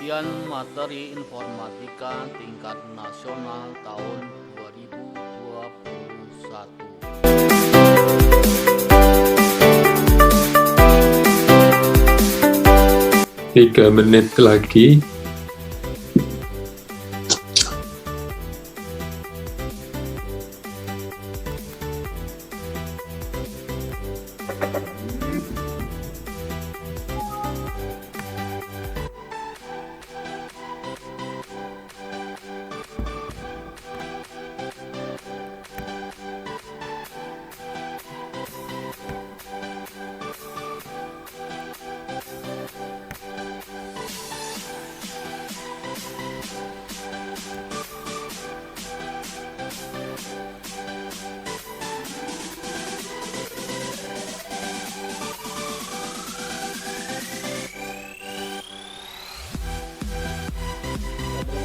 Ujian Materi Informatika Tingkat Nasional tahun 2021. 3 menit lagi.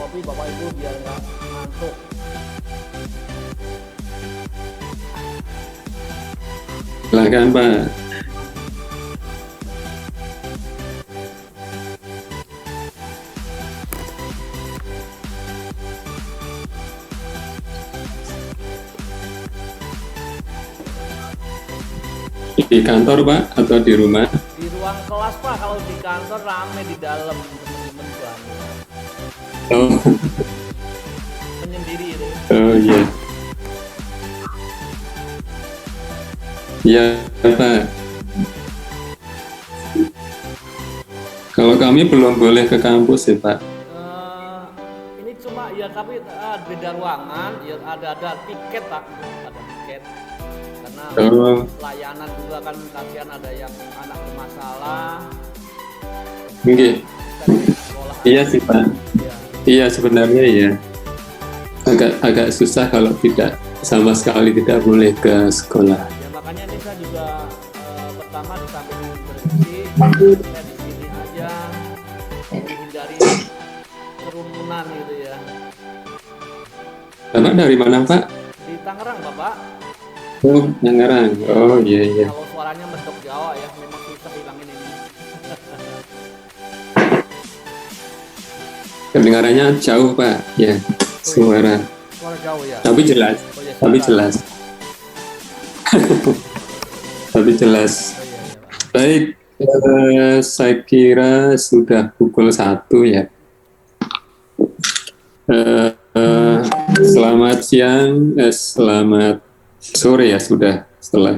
Kopi Bapak Ibu biar nggak ngantuk. Silakan Pak. Di kantor Pak atau di rumah? Di ruang kelas Pak, kalau di kantor rame di dalam teman-teman banyak. Oh, Menyendiri itu. oh iya. Iya Pak. Kalau kami belum boleh ke kampus ya Pak. Ini cuma ya tapi beda ruangan, ya ada tiket Pak, ada tiket. Karena layanan juga kan kasihan ada yang anak bermasalah. Oke. Iya sih Pak. Ya. Iya sebenarnya ya. Agak susah kalau tidak sama sekali tidak boleh ke sekolah. Ya makanya ini saya juga pertama di samping berhenti, saya di sini aja menghindari kerumunan gitu ya. Bapak dari mana Pak? Di Tangerang Bapak. Oh, Tangerang. Oh iya iya. Kalau suaranya mentok Jawa ya, memang susah hilangin ini. Kedengarannya jauh Pak. Ya, suara. Suara jauh ya. Tapi jelas. Oh, ya, Tapi jelas. Tapi jelas. Oh, iya, iya, Pak. Baik, saya kira sudah pukul 1 ya. Selamat siang, selamat sore ya sudah setelah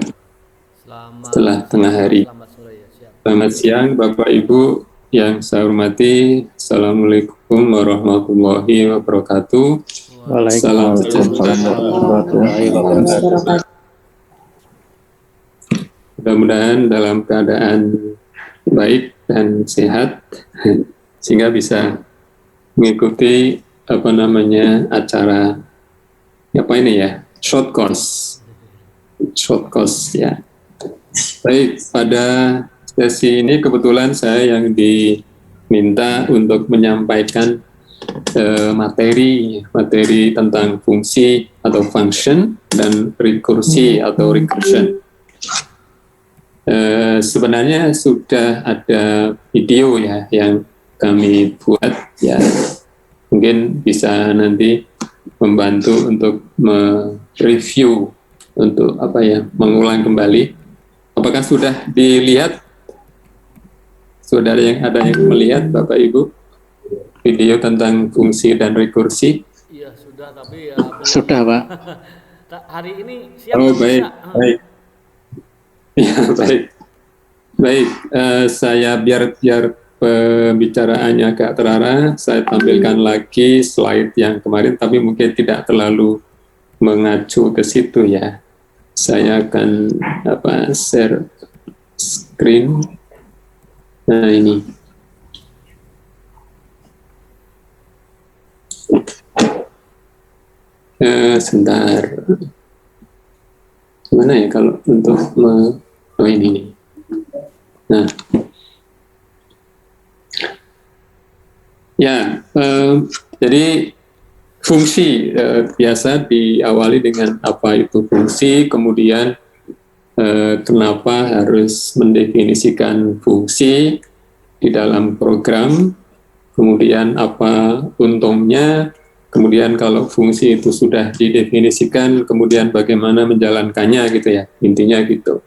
tengah hari. Selamat sore ya, siap. Selamat siang Bapak Ibu yang saya hormati. Assalamualaikum warahmatullahi wabarakatuh. Salam sejahtera. Mudah-mudahan dalam keadaan baik dan sehat sehingga bisa mengikuti acara apa ini ya, short course ya. Baik, pada sesi ini kebetulan saya yang diminta untuk menyampaikan materi tentang fungsi atau function dan rekursi atau recursion. Sebenarnya sudah ada video ya yang kami buat ya, mungkin bisa nanti membantu untuk mereview, untuk mengulang kembali. Apakah sudah dilihat? Sudah ada yang melihat Bapak Ibu video tentang fungsi dan rekursi? Iya sudah, tapi ya sudah Pak. Hari ini siap. Oh baik, baik. Ya baik. Saya biar pembicaraannya agak terarah, saya tampilkan lagi slide yang kemarin, tapi mungkin tidak terlalu mengacu ke situ ya. Saya akan share screen. Nah ini. Sebentar. Gimana ya kalau untuk oh ini nih. Nah. Ya, jadi fungsi biasa diawali dengan apa itu fungsi, kemudian kenapa harus mendefinisikan fungsi di dalam program, kemudian apa untungnya, kemudian kalau fungsi itu sudah didefinisikan, kemudian bagaimana menjalankannya gitu ya, intinya gitu.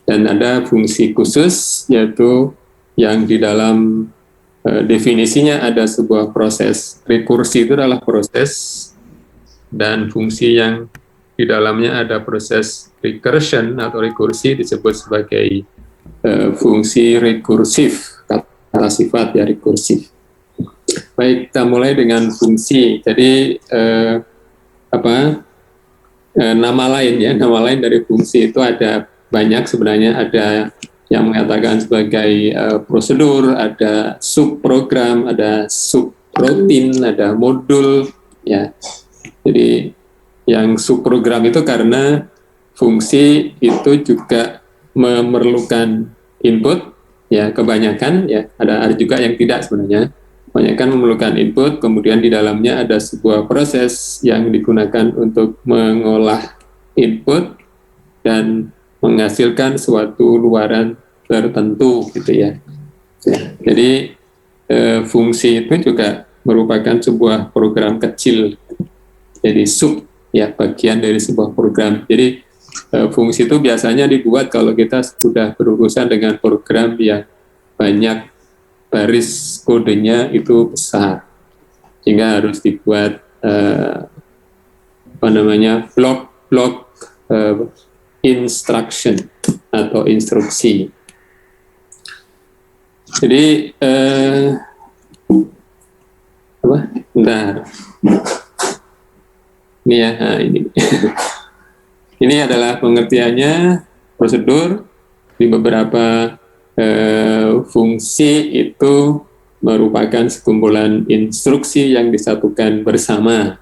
Dan ada fungsi khusus, yaitu yang di dalam definisinya ada sebuah proses. Rekursi itu adalah proses, dan fungsi yang di dalamnya ada proses recursion atau rekursi disebut sebagai fungsi rekursif, kata sifat ya rekursif. Baik, kita mulai dengan fungsi. Jadi nama lain dari fungsi itu ada banyak sebenarnya. Ada yang mengatakan sebagai prosedur, ada subprogram, ada subroutine, ada modul, ya. Jadi yang subprogram itu karena fungsi itu juga memerlukan input, ya kebanyakan, ya ada juga yang tidak sebenarnya. Kebanyakan memerlukan input, kemudian di dalamnya ada sebuah proses yang digunakan untuk mengolah input dan menghasilkan suatu luaran tertentu gitu ya. Jadi fungsi itu juga merupakan sebuah program kecil, jadi sub ya, bagian dari sebuah program. Jadi fungsi itu biasanya dibuat kalau kita sudah berurusan dengan program yang banyak baris kodenya itu besar, sehingga harus dibuat blok instruction atau instruksi. Jadi bentar. Ini ya, ini. Ini adalah pengertiannya, prosedur. Di beberapa fungsi itu merupakan sekumpulan instruksi yang disatukan bersama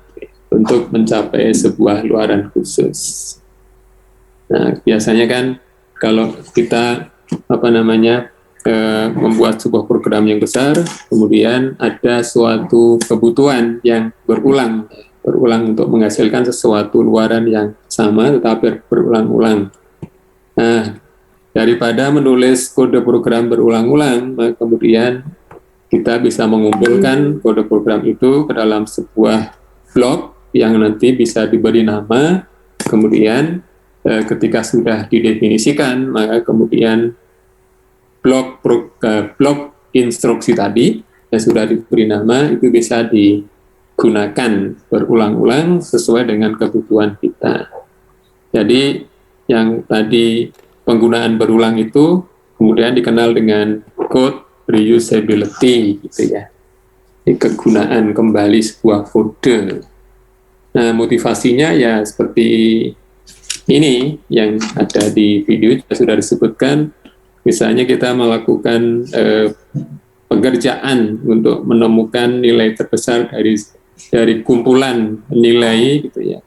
untuk mencapai sebuah luaran khusus. Nah, biasanya kan kalau kita membuat sebuah program yang besar, kemudian ada suatu kebutuhan yang berulang untuk menghasilkan sesuatu luaran yang sama tetapi berulang-ulang. Nah, daripada menulis kode program berulang-ulang, kemudian kita bisa mengumpulkan kode program itu ke dalam sebuah blok yang nanti bisa diberi nama. Kemudian ketika sudah didefinisikan, maka kemudian blok instruksi tadi yang sudah diberi nama itu bisa digunakan berulang-ulang sesuai dengan kebutuhan kita. Jadi yang tadi penggunaan berulang itu kemudian dikenal dengan code reusability gitu ya. Ini kegunaan kembali sebuah kode. Nah, motivasinya ya seperti ini yang ada di video sudah disebutkan. Misalnya kita melakukan pekerjaan untuk menemukan nilai terbesar dari kumpulan nilai gitu ya.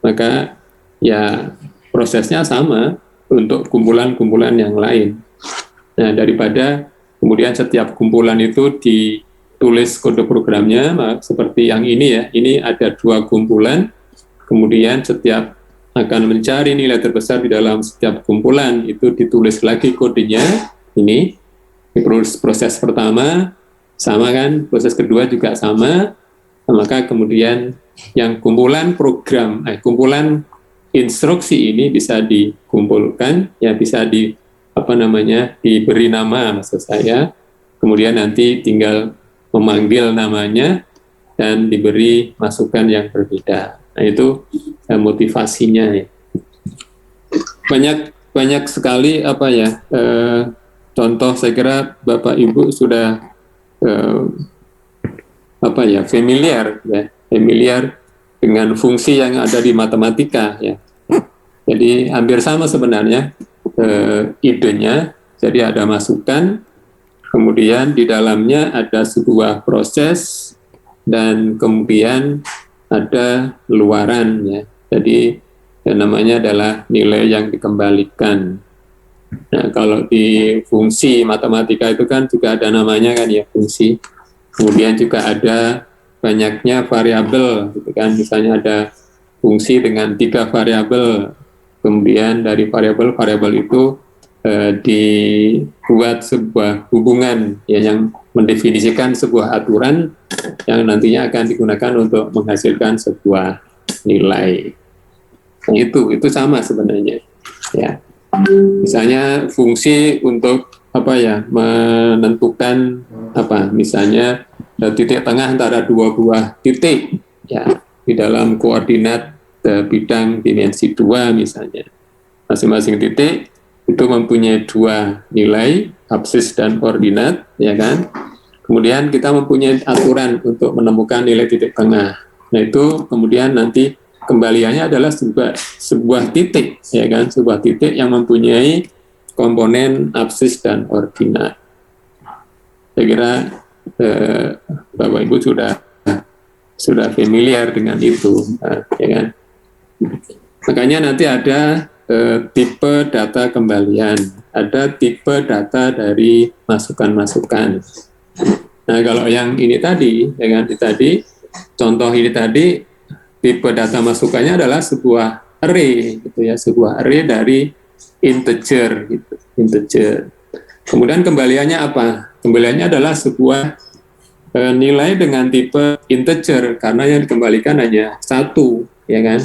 Maka ya prosesnya sama untuk kumpulan-kumpulan yang lain. Nah, daripada kemudian setiap kumpulan itu ditulis kode programnya seperti yang ini ya. Ini ada 2 kumpulan, kemudian setiap akan mencari nilai terbesar di dalam setiap kumpulan itu ditulis lagi kodenya. Ini proses pertama sama kan, proses kedua juga sama. Maka kemudian yang kumpulan instruksi ini bisa dikumpulkan, ya bisa diberi nama maksud saya. Kemudian nanti tinggal memanggil namanya dan diberi masukan yang berbeda. Nah, itu motivasinya ya. Banyak sekali contoh, saya kira Bapak Ibu sudah familiar dengan fungsi yang ada di matematika ya. Jadi hampir sama sebenarnya idenya. Jadi ada masukan, kemudian di dalamnya ada sebuah proses dan kemudian ada luaran ya. Jadi namanya adalah nilai yang dikembalikan. Nah, kalau di fungsi matematika itu kan juga ada namanya kan ya, fungsi. Kemudian juga ada banyaknya variabel gitu kan. Misalnya ada fungsi dengan 3 variabel. Kemudian dari variabel itu dibuat sebuah hubungan ya yang mendefinisikan sebuah aturan yang nantinya akan digunakan untuk menghasilkan sebuah nilai. Itu sama sebenarnya ya. Misalnya fungsi untuk menentukan misalnya titik tengah antara dua buah titik ya di dalam koordinat bidang dimensi 2 misalnya. Masing-masing titik itu mempunyai dua nilai, absis dan koordinat, ya kan? Kemudian kita mempunyai aturan untuk menemukan nilai titik tengah. Nah itu kemudian nanti kembaliannya adalah sebuah titik, ya kan? Sebuah titik yang mempunyai komponen absis dan koordinat. Saya kira Bapak Ibu sudah familiar dengan itu, ya kan? Makanya nanti ada tipe data kembalian, ada tipe data dari masukan-masukan. Nah, kalau yang ini tadi, contoh ini tadi, tipe data masukannya adalah sebuah array, gitu ya, sebuah array dari integer, gitu, integer. Kemudian kembaliannya apa? Kembaliannya adalah sebuah nilai dengan tipe integer, karena yang dikembalikan hanya satu, ya kan?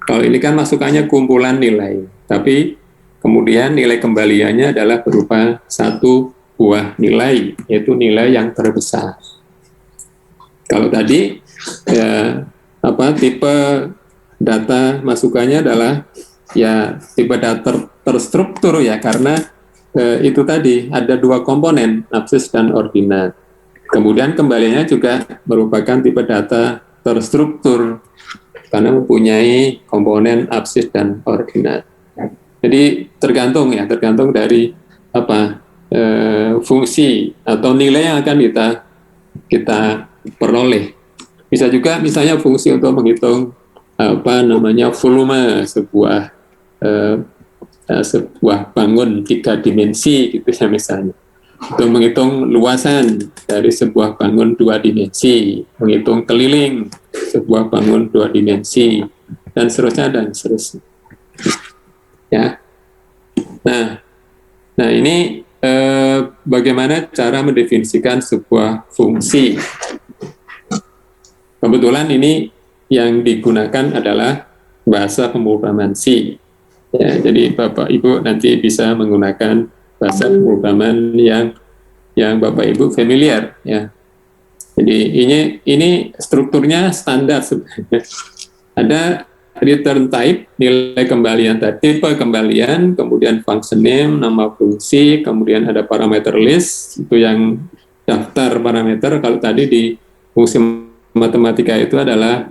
Kalau ini kan masukannya kumpulan nilai, tapi kemudian nilai kembaliannya adalah berupa satu buah nilai, yaitu nilai yang terbesar. Kalau tadi tipe data masukannya adalah ya tipe data terstruktur ya, karena itu tadi ada dua komponen, absis dan ordinat. Kemudian kembaliannya juga merupakan tipe data terstruktur karena mempunyai komponen absis dan ordinat. Jadi tergantung dari fungsi atau nilai yang akan kita peroleh. Bisa juga misalnya fungsi untuk menghitung volume sebuah bangun 3 dimensi gitu ya, misalnya. Untuk menghitung luasan dari sebuah bangun 2 dimensi, menghitung keliling sebuah bangun 2 dimensi, dan seterusnya. Ya. Nah ini bagaimana cara mendefinisikan sebuah fungsi. Kebetulan ini yang digunakan adalah bahasa pemrograman C. Ya, jadi Bapak Ibu nanti bisa menggunakan bahasa pemrograman yang Bapak Ibu familiar ya. Jadi ini strukturnya standar sebenarnya. Ada return type, nilai kembalian tadi, tipe kembalian, kemudian function name, nama fungsi, kemudian ada parameter list, itu yang daftar parameter. Kalau tadi di fungsi matematika itu adalah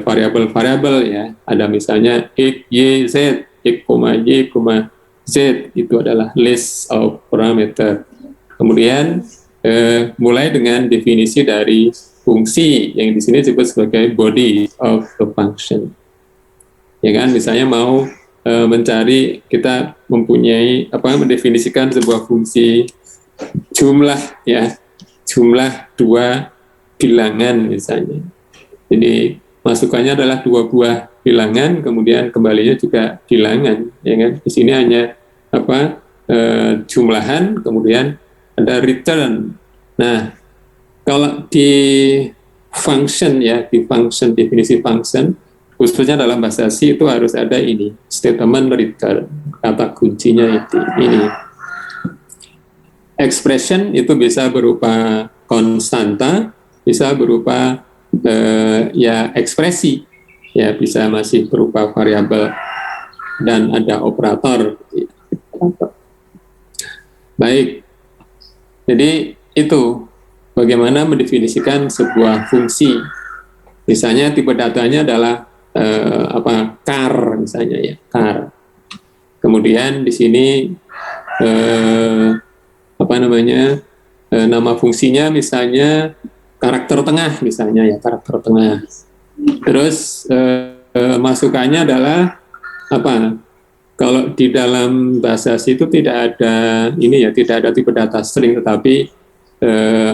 variabel-variabel ya. Ada misalnya x, y, z, x, y, z, itu adalah list of parameter. Kemudian mulai dengan definisi dari fungsi yang di sini disebut sebagai body of the function. Ya kan, misalnya mau mencari, kita mempunyai mendefinisikan sebuah fungsi jumlah ya, jumlah 2 bilangan misalnya. Jadi masukannya adalah 2 buah bilangan, kemudian kembalinya juga bilangan, ya kan? Di sini hanya jumlahan, kemudian ada return. Nah, kalau di function ya, di function, definisi function, khususnya dalam bahasa C itu harus ada ini, statement return, kata kuncinya ini. Expression itu bisa berupa konstanta, bisa berupa ekspresi, ya bisa masih berupa variabel dan ada operator. Baik, jadi itu bagaimana mendefinisikan sebuah fungsi. Misalnya tipe datanya adalah char misalnya ya, char. Kemudian di sini nama fungsinya misalnya karakter tengah misalnya ya, karakter tengah. Terus masukannya adalah kalau di dalam bahasa C itu tidak ada ini ya, tidak ada tipe data string, tetapi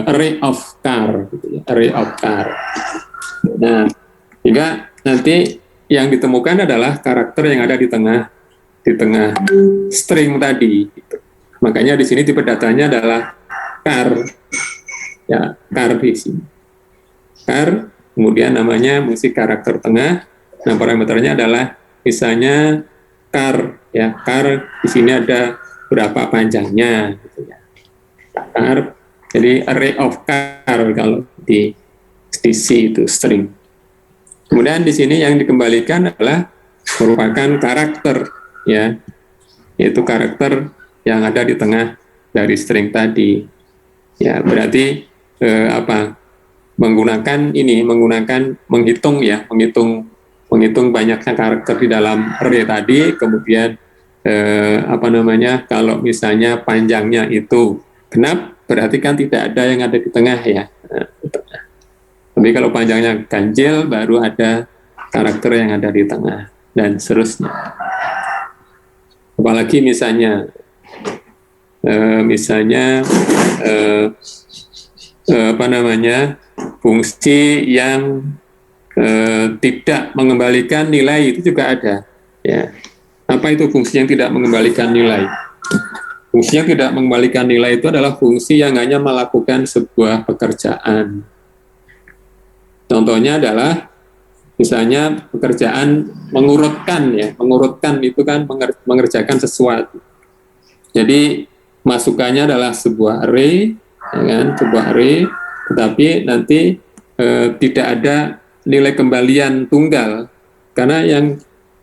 array of char gitu ya, array of char. Nah, hingga nanti yang ditemukan adalah karakter yang ada di tengah di tengah string tadi. Gitu. Makanya di sini tipe datanya adalah char, ya char di sini. Char, kemudian namanya musik karakter tengah. Nah parameternya adalah misalnya char, ya char di sini ada berapa panjangnya, gitu ya. Char, jadi array of char kalau di C itu string. Kemudian di sini yang dikembalikan adalah merupakan karakter, ya, yaitu karakter yang ada di tengah dari string tadi. Ya, berarti menggunakan menghitung ya, menghitung banyaknya karakter di dalam array tadi, kemudian kalau misalnya panjangnya itu genap, berarti kan tidak ada yang ada di tengah ya. Tapi kalau panjangnya ganjil, baru ada karakter yang ada di tengah, dan seterusnya. Apalagi misalnya fungsi yang tidak mengembalikan nilai, itu juga ada. Ya. Apa itu fungsi yang tidak mengembalikan nilai? Fungsi yang tidak mengembalikan nilai itu adalah fungsi yang hanya melakukan sebuah pekerjaan. Contohnya adalah misalnya pekerjaan mengurutkan, ya, mengurutkan itu kan mengerjakan sesuatu. Jadi masukannya adalah sebuah array, ya kan, sebuah array, tetapi nanti tidak ada nilai kembalian tunggal, karena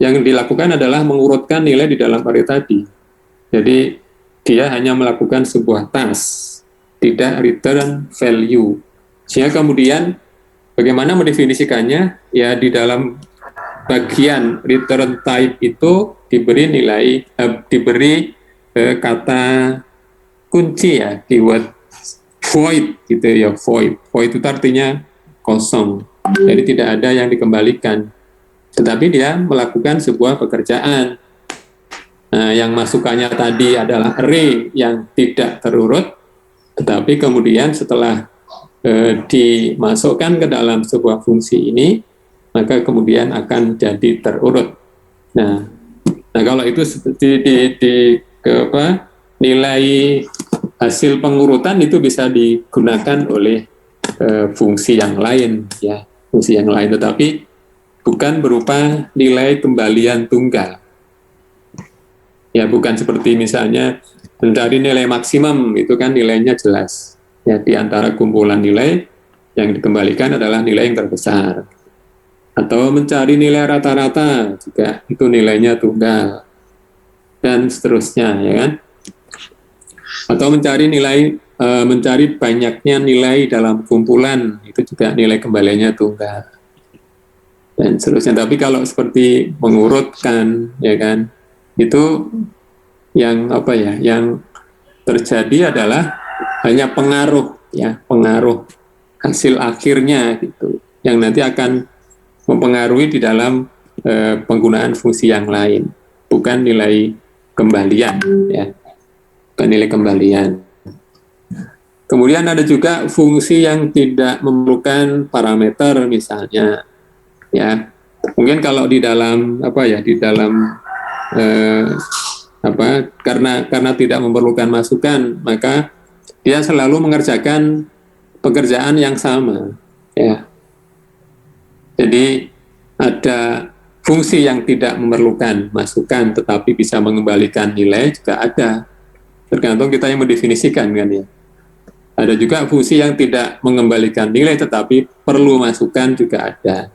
yang dilakukan adalah mengurutkan nilai di dalam array tadi. Jadi dia hanya melakukan sebuah task, tidak return value. Sehingga kemudian bagaimana mendefinisikannya? Ya di dalam bagian return type itu diberi nilai, diberi kata kunci ya, keyword void gitu ya, void. Void itu artinya kosong. Jadi tidak ada yang dikembalikan. Tetapi dia melakukan sebuah pekerjaan. Nah, yang masukannya tadi adalah array yang tidak terurut, tetapi kemudian setelah dimasukkan ke dalam sebuah fungsi ini, maka kemudian akan jadi terurut. Nah kalau itu nilai hasil pengurutan itu bisa digunakan oleh fungsi yang lain, ya, fungsi yang lain, tetapi bukan berupa nilai kembalian tunggal. Ya, bukan seperti misalnya mencari nilai maksimum, itu kan nilainya jelas. Ya, di antara kumpulan nilai yang dikembalikan adalah nilai yang terbesar. Atau mencari nilai rata-rata juga itu nilainya tunggal. Dan seterusnya, ya kan? Atau mencari banyaknya nilai dalam kumpulan, itu juga nilai kembaliannya tunggal. Dan seterusnya. Tapi kalau seperti mengurutkan, ya kan, itu yang yang terjadi adalah hanya pengaruh, ya, pengaruh hasil akhirnya gitu, yang nanti akan mempengaruhi di dalam penggunaan fungsi yang lain, bukan nilai kembalian, ya, bukan nilai kembalian. Kemudian ada juga fungsi yang tidak memerlukan parameter, misalnya, ya, mungkin kalau di dalam karena tidak memerlukan masukan, maka dia selalu mengerjakan pekerjaan yang sama, ya. Jadi ada fungsi yang tidak memerlukan masukan tetapi bisa mengembalikan nilai juga ada, tergantung kita yang mendefinisikan kan, ya. Ada juga fungsi yang tidak mengembalikan nilai tetapi perlu masukan juga ada.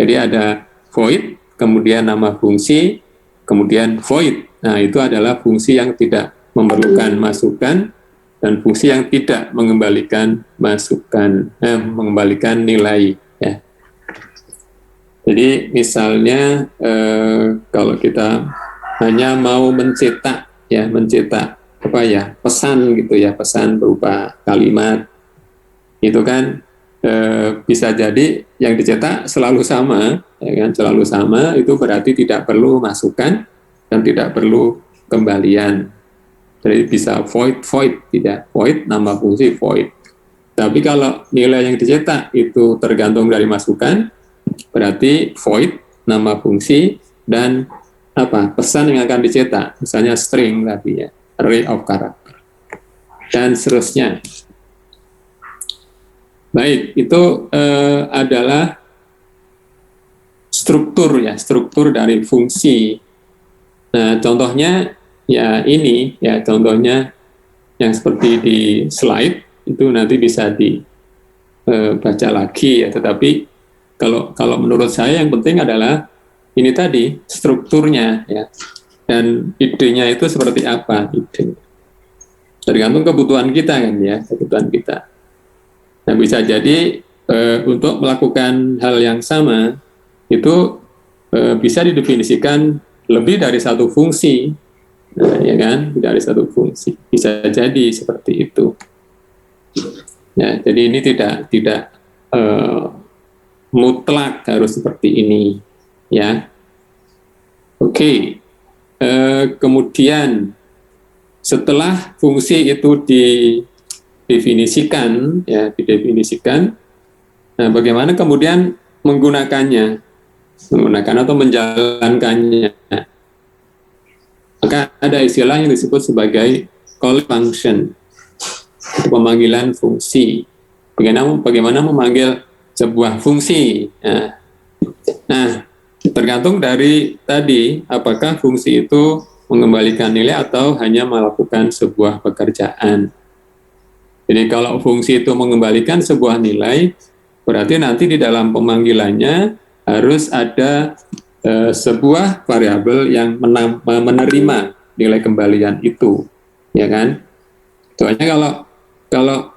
Jadi ada void, kemudian nama fungsi, kemudian void. Nah, itu adalah fungsi yang tidak memerlukan masukan dan fungsi yang tidak mengembalikan masukan, mengembalikan nilai. Ya. Jadi misalnya kalau kita hanya mau mencetak pesan gitu ya, pesan berupa kalimat, itu kan bisa jadi yang dicetak selalu sama, ya kan, selalu sama, itu berarti tidak perlu masukan dan tidak perlu kembalian. Jadi bisa void, tidak void, nama fungsi void. Tapi kalau nilai yang dicetak itu tergantung dari masukan, berarti void, nama fungsi, dan pesan yang akan dicetak, misalnya string tadi ya, array of character, dan seterusnya. Baik, itu adalah struktur ya, struktur dari fungsi. Nah, contohnya ya ini ya, contohnya yang seperti di slide itu nanti bisa dibaca lagi ya. Tetapi kalau menurut saya yang penting adalah ini tadi strukturnya ya, dan idenya itu seperti apa ide. Tergantung kebutuhan kita kan ya, kebutuhan kita. Nah, bisa jadi untuk melakukan hal yang sama itu bisa didefinisikan lebih dari satu fungsi, ya kan, dari satu fungsi bisa jadi seperti itu. Ya, jadi ini tidak mutlak harus seperti ini, ya. Oke, kemudian setelah fungsi itu didefinisikan, ya, didefinisikan. Nah, bagaimana kemudian menggunakannya atau menjalankannya? Maka ada istilah yang disebut sebagai call function, pemanggilan fungsi. Bagaimana memanggil sebuah fungsi? Nah, tergantung dari tadi, apakah fungsi itu mengembalikan nilai atau hanya melakukan sebuah pekerjaan. Jadi kalau fungsi itu mengembalikan sebuah nilai, berarti nanti di dalam pemanggilannya harus ada sebuah variabel yang menerima nilai kembalian itu, ya kan? Soalnya kalau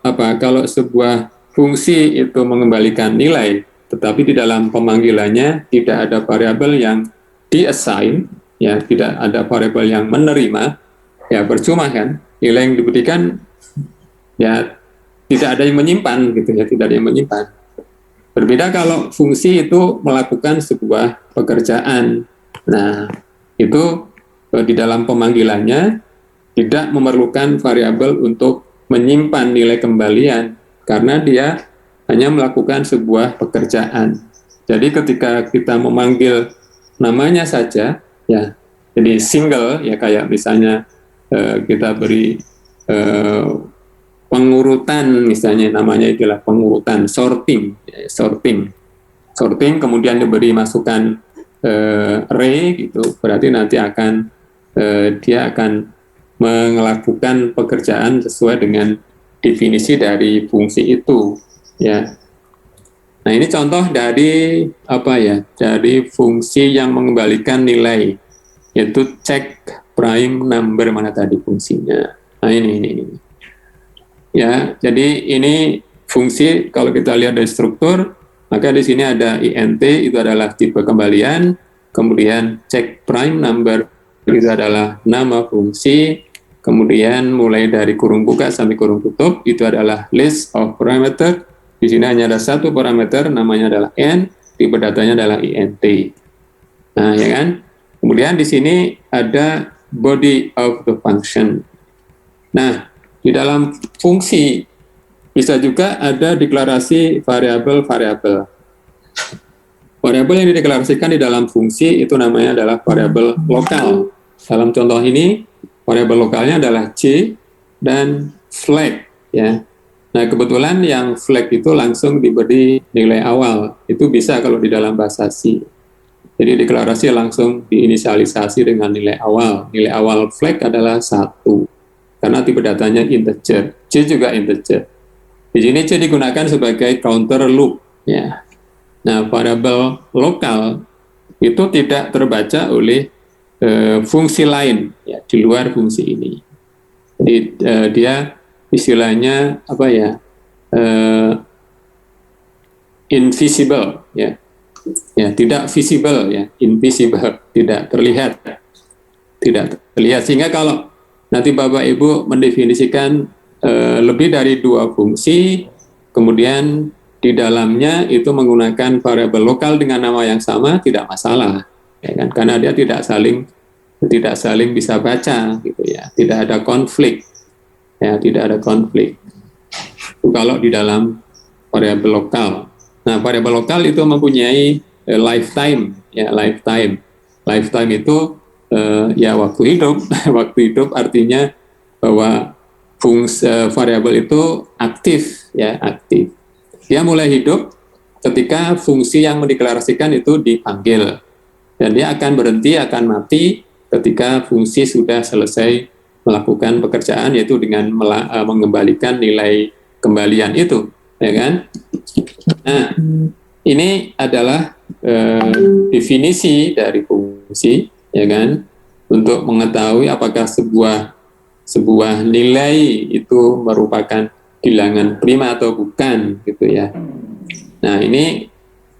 sebuah fungsi itu mengembalikan nilai, tetapi di dalam pemanggilannya tidak ada variabel yang diassign, ya, tidak ada variabel yang menerima, ya percuma kan? Nilai yang diberikan ya tidak ada yang menyimpan gitu ya, tidak ada yang menyimpan. Berbeda kalau fungsi itu melakukan sebuah pekerjaan. Nah, itu di dalam pemanggilannya tidak memerlukan variabel untuk menyimpan nilai kembalian karena dia hanya melakukan sebuah pekerjaan. Jadi ketika kita memanggil namanya saja, ya, jadi single ya, kayak misalnya kita beri pengurutan, misalnya namanya itulah pengurutan, sorting, kemudian diberi masukan array gitu, berarti nanti dia akan melakukan pekerjaan sesuai dengan definisi dari fungsi itu, ya. Nah, ini contoh dari dari fungsi yang mengembalikan nilai, yaitu check prime number, mana tadi fungsinya. Nah, ini. Ya, jadi ini fungsi kalau kita lihat dari struktur, maka di sini ada int, itu adalah tipe kembalian, kemudian check prime number itu adalah nama fungsi, kemudian mulai dari kurung buka sampai kurung tutup itu adalah list of parameter. Di sini hanya ada satu parameter, namanya adalah n, tipe datanya adalah int. Nah, ya kan? Kemudian di sini ada body of the function. Nah, di dalam fungsi bisa juga ada deklarasi variabel-variabel. Variabel yang dideklarasikan di dalam fungsi itu namanya adalah variabel lokal. Dalam contoh ini, variabel lokalnya adalah c dan flag, ya. Nah, kebetulan yang flag itu langsung diberi nilai awal. Itu bisa kalau di dalam bahasa C. Jadi deklarasi langsung diinisialisasi dengan nilai awal. Nilai awal flag adalah 1. Karena tipe datanya integer, C juga integer. Di sini C digunakan sebagai counter loop, ya. Nah, variabel lokal itu tidak terbaca oleh fungsi lain, ya, di luar fungsi ini. Jadi dia istilahnya invisible, ya, tidak visible, ya, invisible, tidak terlihat, sehingga kalau nanti Bapak Ibu mendefinisikan lebih dari 2 fungsi, kemudian di dalamnya itu menggunakan variabel lokal dengan nama yang sama, tidak masalah, ya kan? Karena dia tidak saling bisa baca, gitu ya, tidak ada konflik, ya, tidak ada konflik. Itu kalau di dalam variabel lokal. Nah, variabel lokal itu mempunyai lifetime, ya, lifetime itu ya waktu hidup. Waktu hidup artinya bahwa variabel itu aktif, ya aktif. Dia mulai hidup ketika fungsi yang mendeklarasikan itu dipanggil, dan dia akan berhenti, akan mati ketika fungsi sudah selesai melakukan pekerjaan, yaitu dengan mengembalikan nilai kembalian itu, ya kan? Nah, ini adalah definisi dari fungsi, ya kan, untuk mengetahui apakah sebuah nilai itu merupakan bilangan prima atau bukan, gitu ya. Nah, ini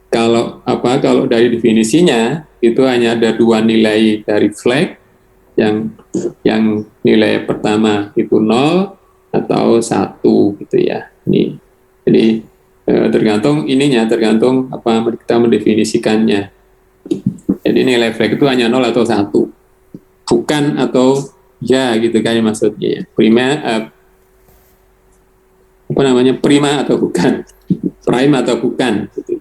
kalau dari definisinya itu hanya ada dua nilai dari flag, yang nilai pertama itu 0 atau 1, gitu ya. Ini jadi tergantung apa kita mendefinisikannya. Jadi nilai flag itu hanya 0 atau 1, bukan atau ya, gitu kan maksudnya. Prima atau bukan, prime atau bukan, gitu.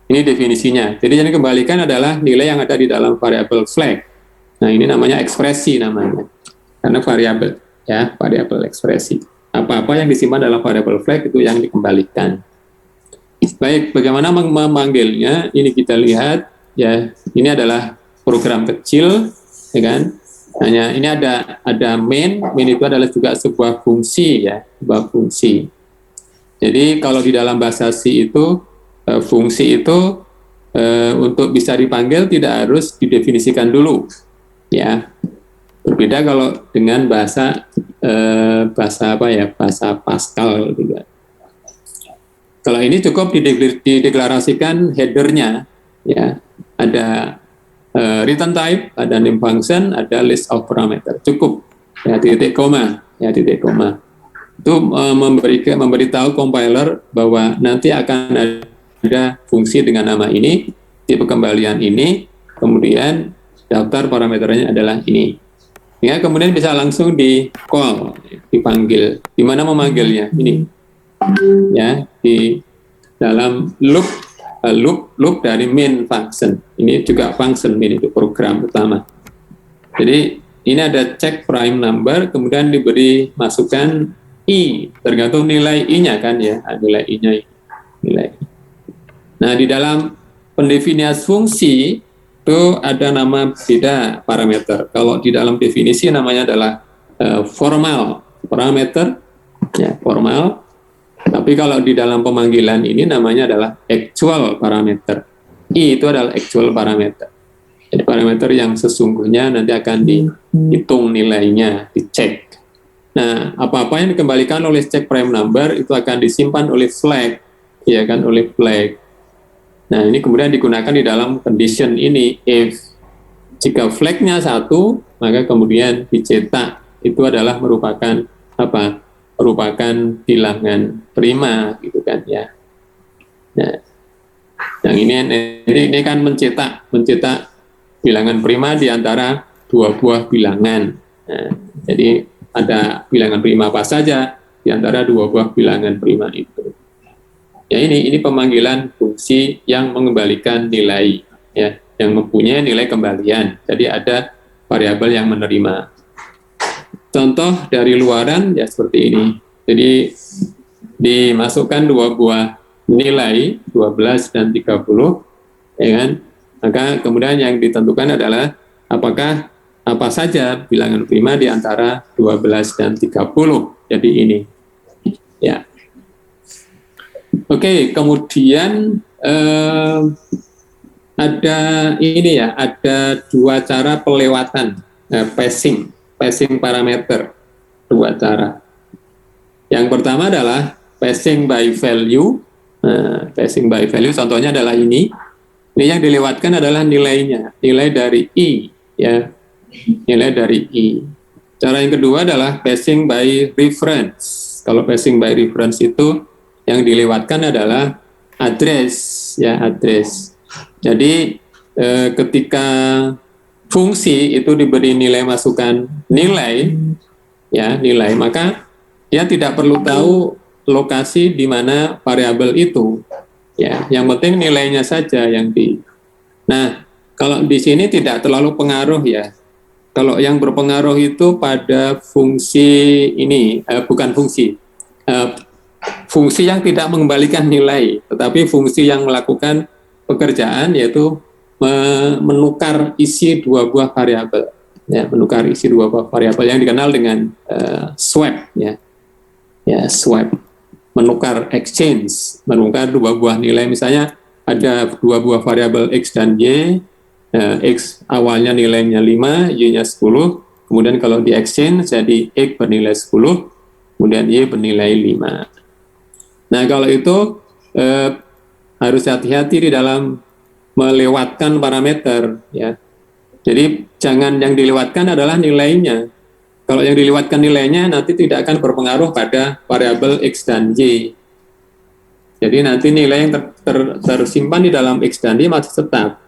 Ini definisinya. Jadi yang dikembalikan adalah nilai yang ada di dalam variabel flag. Nah, ini namanya ekspresi namanya, karena variabel, ya, variabel ekspresi. Apa-apa yang disimpan dalam variabel flag itu yang dikembalikan. Baik, bagaimana memanggilnya? Ini kita lihat, ya. Ini adalah program kecil, ya kan? Hanya ini ada main itu adalah juga sebuah fungsi, ya, sebuah fungsi. Jadi kalau di dalam bahasa C itu fungsi itu untuk bisa dipanggil tidak harus didefinisikan dulu, ya. Berbeda kalau dengan bahasa Pascal juga. Kalau ini cukup dideklarasikan headernya, ya. Ada return type, ada name function, ada list of parameter. Cukup, ya, titik koma. Itu memberitahu compiler bahwa nanti akan ada fungsi dengan nama ini, tipe kembalian ini, kemudian daftar parameternya adalah ini. Ya, kemudian bisa langsung di call, dipanggil. Di mana memanggilnya? Ini, ya, di dalam loop dari main function. Ini juga function main, itu program utama. Jadi ini ada check prime number, kemudian diberi masukan i, tergantung nilai i-nya kan, ya, nilai i-nya nilai. Nah, di dalam pendefinian fungsi itu ada nama beda parameter. Kalau di dalam definisi namanya adalah formal parameter, ya, formal. Tapi kalau di dalam pemanggilan ini namanya adalah actual parameter. I itu adalah actual parameter. Jadi parameter yang sesungguhnya nanti akan dihitung nilainya, dicek. Nah, apa-apa yang dikembalikan oleh check prime number itu akan disimpan oleh flag, ya kan, oleh flag. Nah, ini kemudian digunakan di dalam condition ini, if jika flagnya 1, maka kemudian dicetak itu adalah merupakan apa? Merupakan bilangan prima, gitu kan, ya. Nah, yang ini kan mencetak bilangan prima di antara dua buah bilangan. Nah, jadi ada bilangan prima apa saja di antara dua buah bilangan prima itu. Ya, ini pemanggilan fungsi yang mengembalikan nilai, ya, yang mempunyai nilai kembalian. Jadi ada variabel yang menerima. Contoh dari luaran ya seperti ini. Jadi dimasukkan dua buah nilai 12 dan 30, ya kan? Maka kemudian yang ditentukan adalah apakah apa saja bilangan prima di antara 12 dan 30. Jadi ini, ya. Oke, kemudian ada ini, ya, ada dua cara pelewatan passing parameter, dua cara. Yang pertama adalah passing by value. Passing by value contohnya adalah ini. Ini yang dilewatkan adalah nilainya, nilai dari i, ya, nilai dari i. Cara yang kedua adalah passing by reference. Kalau passing by reference itu yang dilewatkan adalah address, ya, address. Jadi ketika fungsi itu diberi nilai masukan nilai, ya, nilai, maka dia tidak perlu tahu lokasi di mana variabel itu, ya. Yang penting nilainya saja yang Nah, kalau di sini tidak terlalu pengaruh, ya. Kalau yang berpengaruh itu pada fungsi ini, bukan fungsi, fungsi yang tidak mengembalikan nilai, tetapi fungsi yang melakukan pekerjaan, yaitu menukar isi dua buah variabel, ya, menukar isi dua buah variabel yang dikenal dengan swap, ya, swap, menukar exchange, menukar dua buah nilai. Misalnya ada dua buah variabel x dan y, x awalnya nilainya 5, y-nya 10, kemudian kalau di exchange jadi x bernilai 10, kemudian y bernilai 5. Nah, kalau itu harus hati-hati di dalam melewatkan parameter, ya. Jadi jangan yang dilewatkan adalah nilainya. Kalau yang dilewatkan nilainya nanti tidak akan berpengaruh pada variabel x dan y. Jadi nanti nilai yang tersimpan di dalam x dan y masih tetap.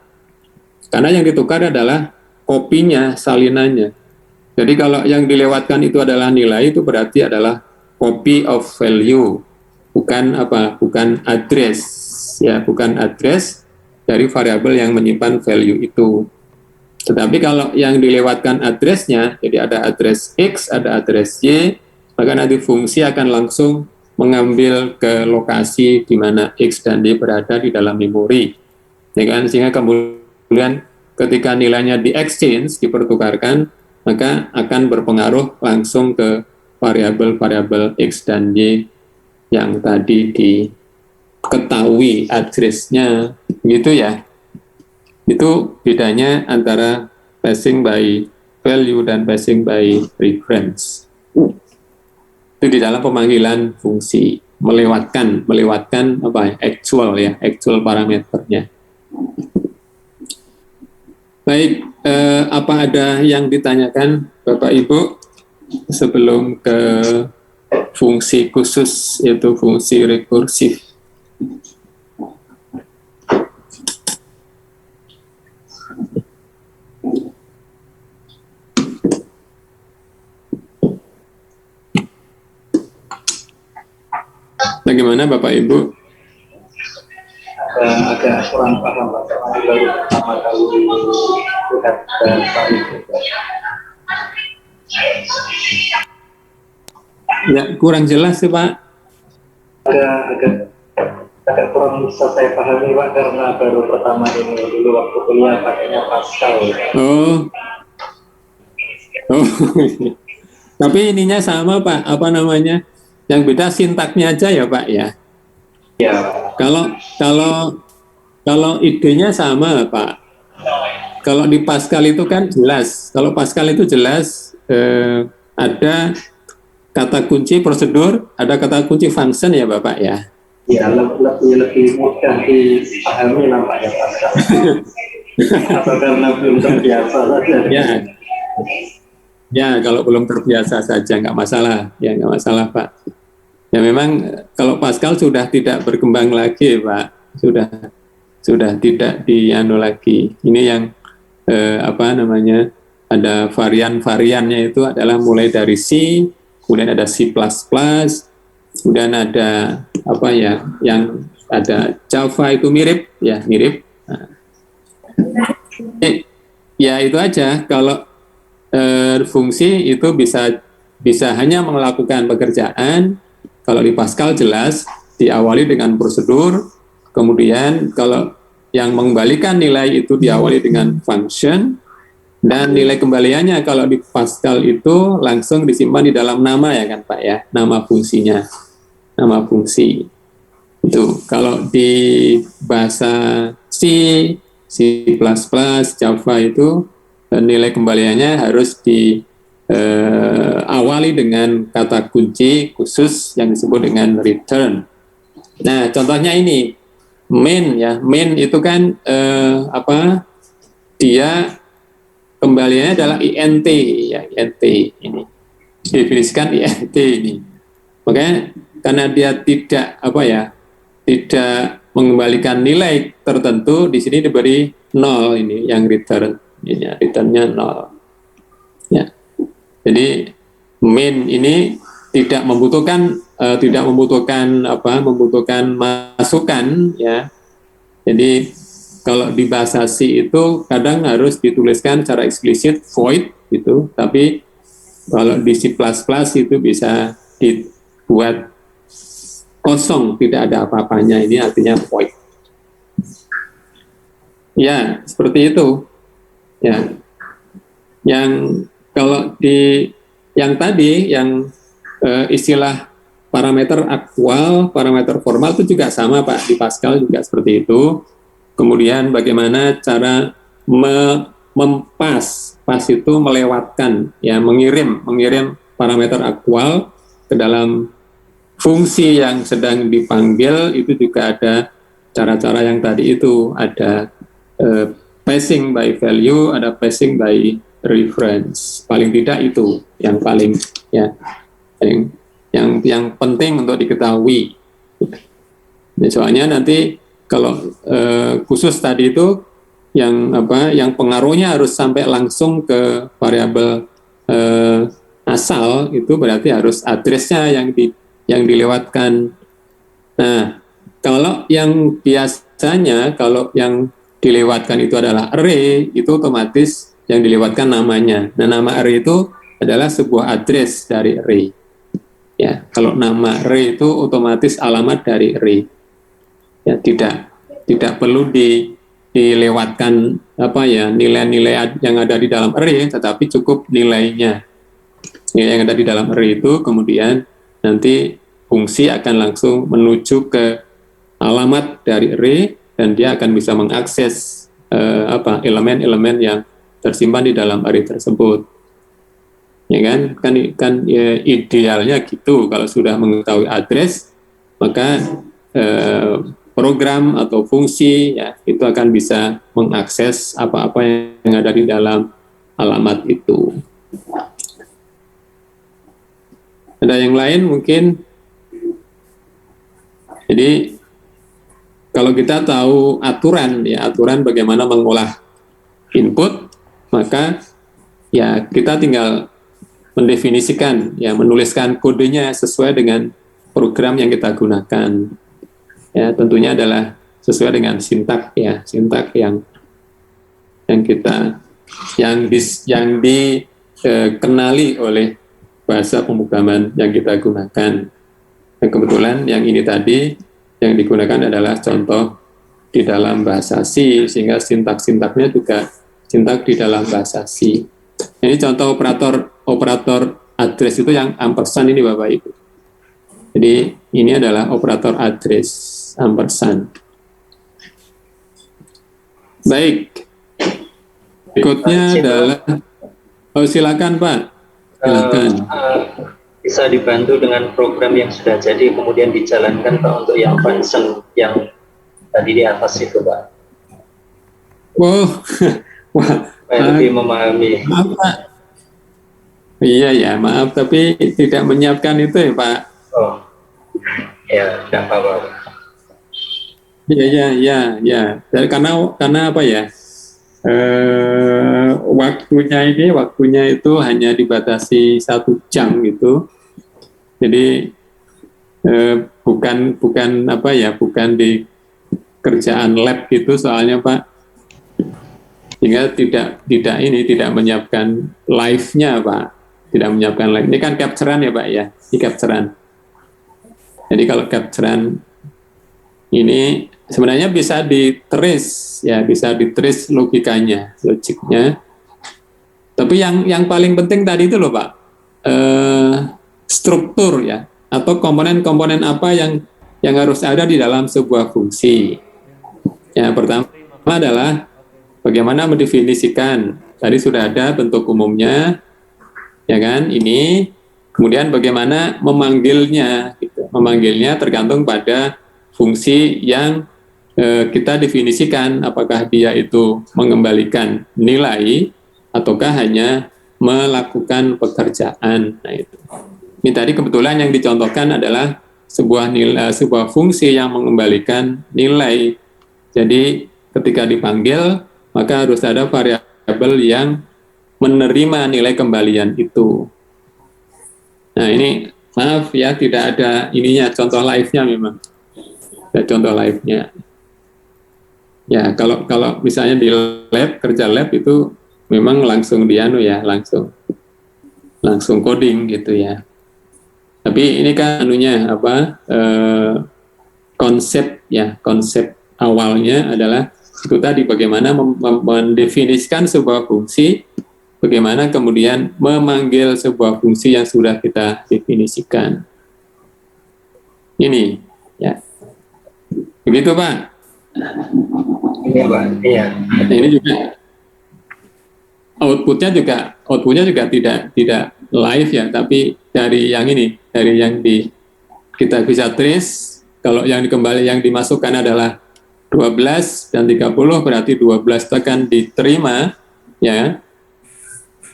Karena yang ditukar adalah kopinya, salinannya. Jadi kalau yang dilewatkan itu adalah nilai, itu berarti adalah copy of value, bukan address, ya, bukan address dari variabel yang menyimpan value itu. Tetapi kalau yang dilewatkan addressnya, jadi ada address x, ada address y, maka nanti fungsi akan langsung mengambil ke lokasi di mana x dan y berada di dalam memori, ya kan? Sehingga kemudian ketika nilainya di exchange, dipertukarkan, maka akan berpengaruh langsung ke variabel-variabel x dan y yang tadi diketahui address-nya, gitu ya. Itu bedanya antara passing by value dan passing by reference. Itu di dalam pemanggilan fungsi, melewatkan actual parameternya. Baik, apa ada yang ditanyakan Bapak Ibu sebelum ke fungsi khusus, yaitu fungsi rekursif? Bagaimana Bapak Ibu? Agak kurang paham Pak, karena baru pertama kali lihat bahasa itu. Ya, kurang jelas sih Pak. Agak kurang bisa saya pahami Pak, karena baru pertama ini, dulu waktu kuliah pakainya Pascal. Oh. Tapi ininya sama Pak, apa namanya? Yang beda sintaknya aja ya Pak ya. Ya. Kalau idenya sama Pak. Kalau di Pascal itu kan jelas. Kalau Pascal itu jelas ada kata kunci prosedur, ada kata kunci function ya Bapak ya. Ya, lebih mudah dipahami nampaknya Pascal. Atau karena belum terbiasa saja. Ya, kalau belum terbiasa saja nggak masalah, ya nggak masalah Pak. Ya memang kalau Pascal sudah tidak berkembang lagi Pak, sudah tidak dianu lagi. Ini yang ada varian-variannya itu adalah mulai dari C, kemudian ada C++, kemudian ada yang ada Java itu mirip. Nah, ya itu aja. Kalau fungsi itu bisa hanya melakukan pekerjaan. Kalau di Pascal jelas diawali dengan prosedur, kemudian kalau yang mengembalikan nilai itu diawali dengan function, dan nilai kembaliannya kalau di Pascal itu langsung disimpan di dalam nama ya kan Pak ya, nama fungsinya, nama fungsi. Itu kalau di bahasa C, Java itu nilai kembaliannya harus diawali dengan kata kunci khusus yang disebut dengan return. Nah, contohnya ini main ya, main itu kan dia kembaliannya adalah int ya, int ini definisikan int ini. Makanya karena dia tidak tidak mengembalikan nilai tertentu, di sini diberi 0 ini yang return. Ya, returnnya 0. Ya. Jadi main ini tidak membutuhkan masukan ya. Jadi kalau di bahasa C itu kadang harus dituliskan secara eksplisit void gitu. Tapi kalau di C++ itu bisa dibuat kosong, tidak ada apa-apanya. Ini artinya void. Ya, seperti itu. Ya. Yang kalau di yang tadi yang istilah parameter aktual, parameter formal itu juga sama Pak, di Pascal juga seperti itu. Kemudian bagaimana cara mempas, pas itu melewatkan, ya mengirim parameter aktual ke dalam fungsi yang sedang dipanggil, itu juga ada cara-cara yang tadi itu, ada passing by value, ada passing by reference. Paling tidak itu yang paling ya yang penting untuk diketahui. Nah, soalnya nanti kalau khusus tadi itu yang pengaruhnya harus sampai langsung ke variabel asal, itu berarti harus address-nya yang dilewatkan. Nah, kalau yang biasanya kalau yang dilewatkan itu adalah array, itu otomatis yang dilewatkan namanya. Nah, nama array itu adalah sebuah address dari array. Ya, kalau nama array itu otomatis alamat dari array. Ya, tidak perlu dilewatkan nilai-nilai yang ada di dalam array, tetapi cukup nilainya. Nilai yang ada di dalam array itu kemudian nanti fungsi akan langsung menuju ke alamat dari array dan dia akan bisa mengakses elemen-elemen yang tersimpan di dalam array tersebut. Ya kan ya, idealnya gitu. Kalau sudah mengetahui address, maka program atau fungsi ya itu akan bisa mengakses apa-apa yang ada di dalam alamat itu. Ada yang lain mungkin? Jadi kalau kita tahu aturan bagaimana mengolah input, maka ya kita tinggal mendefinisikan, ya menuliskan kodenya sesuai dengan program yang kita gunakan. Ya, tentunya adalah sesuai dengan sintak yang dikenali oleh bahasa pemrograman yang kita gunakan. Dan kebetulan yang ini tadi yang digunakan adalah contoh di dalam bahasa C, sehingga sintak-sintaknya juga sintak di dalam bahasa C. Ini contoh operator address itu yang ampersand ini Bapak Ibu. Jadi ini adalah operator address ampersand. Baik. Berikutnya adalah silakan Pak. Silakan. Bisa dibantu dengan program yang sudah jadi kemudian dijalankan Pak untuk yang function yang tadi di atas itu Pak. Oh, wah. Lebih memahami. Maaf Pak. Iya ya, maaf tapi tidak menyiapkan itu ya Pak. Oh, ya tidak apa-apa. Ya. Karena apa ya? Waktunya itu hanya dibatasi 1 jam gitu. Jadi bukan di kerjaan lab gitu soalnya Pak. Sehingga tidak menyiapkan live-nya Pak. Tidak menyiapkan live. Ini kan capture-an ya Pak ya. Ini capture-an. Jadi kalau capture-an ini sebenarnya bisa di-trace logikanya. Tapi yang paling penting tadi itu loh Pak. Struktur ya, atau komponen-komponen apa yang harus ada di dalam sebuah fungsi. Yang pertama adalah bagaimana mendefinisikan. Tadi sudah ada bentuk umumnya, ya kan? Ini kemudian bagaimana memanggilnya. Gitu. Memanggilnya tergantung pada fungsi yang kita definisikan. Apakah dia itu mengembalikan nilai ataukah hanya melakukan pekerjaan. Nah itu. Ini tadi kebetulan yang dicontohkan adalah sebuah fungsi yang mengembalikan nilai. Jadi ketika dipanggil maka harus ada variabel yang menerima nilai kembalian itu. Nah ini maaf ya tidak ada ininya contoh live-nya memang. Ada contoh live-nya. Ya kalau misalnya di lab kerja lab itu memang langsung langsung coding gitu ya. Tapi ini kan konsep awalnya adalah itu tadi, bagaimana mendefinisikan sebuah fungsi, bagaimana kemudian memanggil sebuah fungsi yang sudah kita definisikan. Ini ya. Begitu Pak. Iya Pak, iya. Ini juga outputnya juga tidak live ya, tapi dari yang kita bisa trace. Kalau yang dimasukkan adalah 12 dan 30, berarti 12 itu akan diterima ya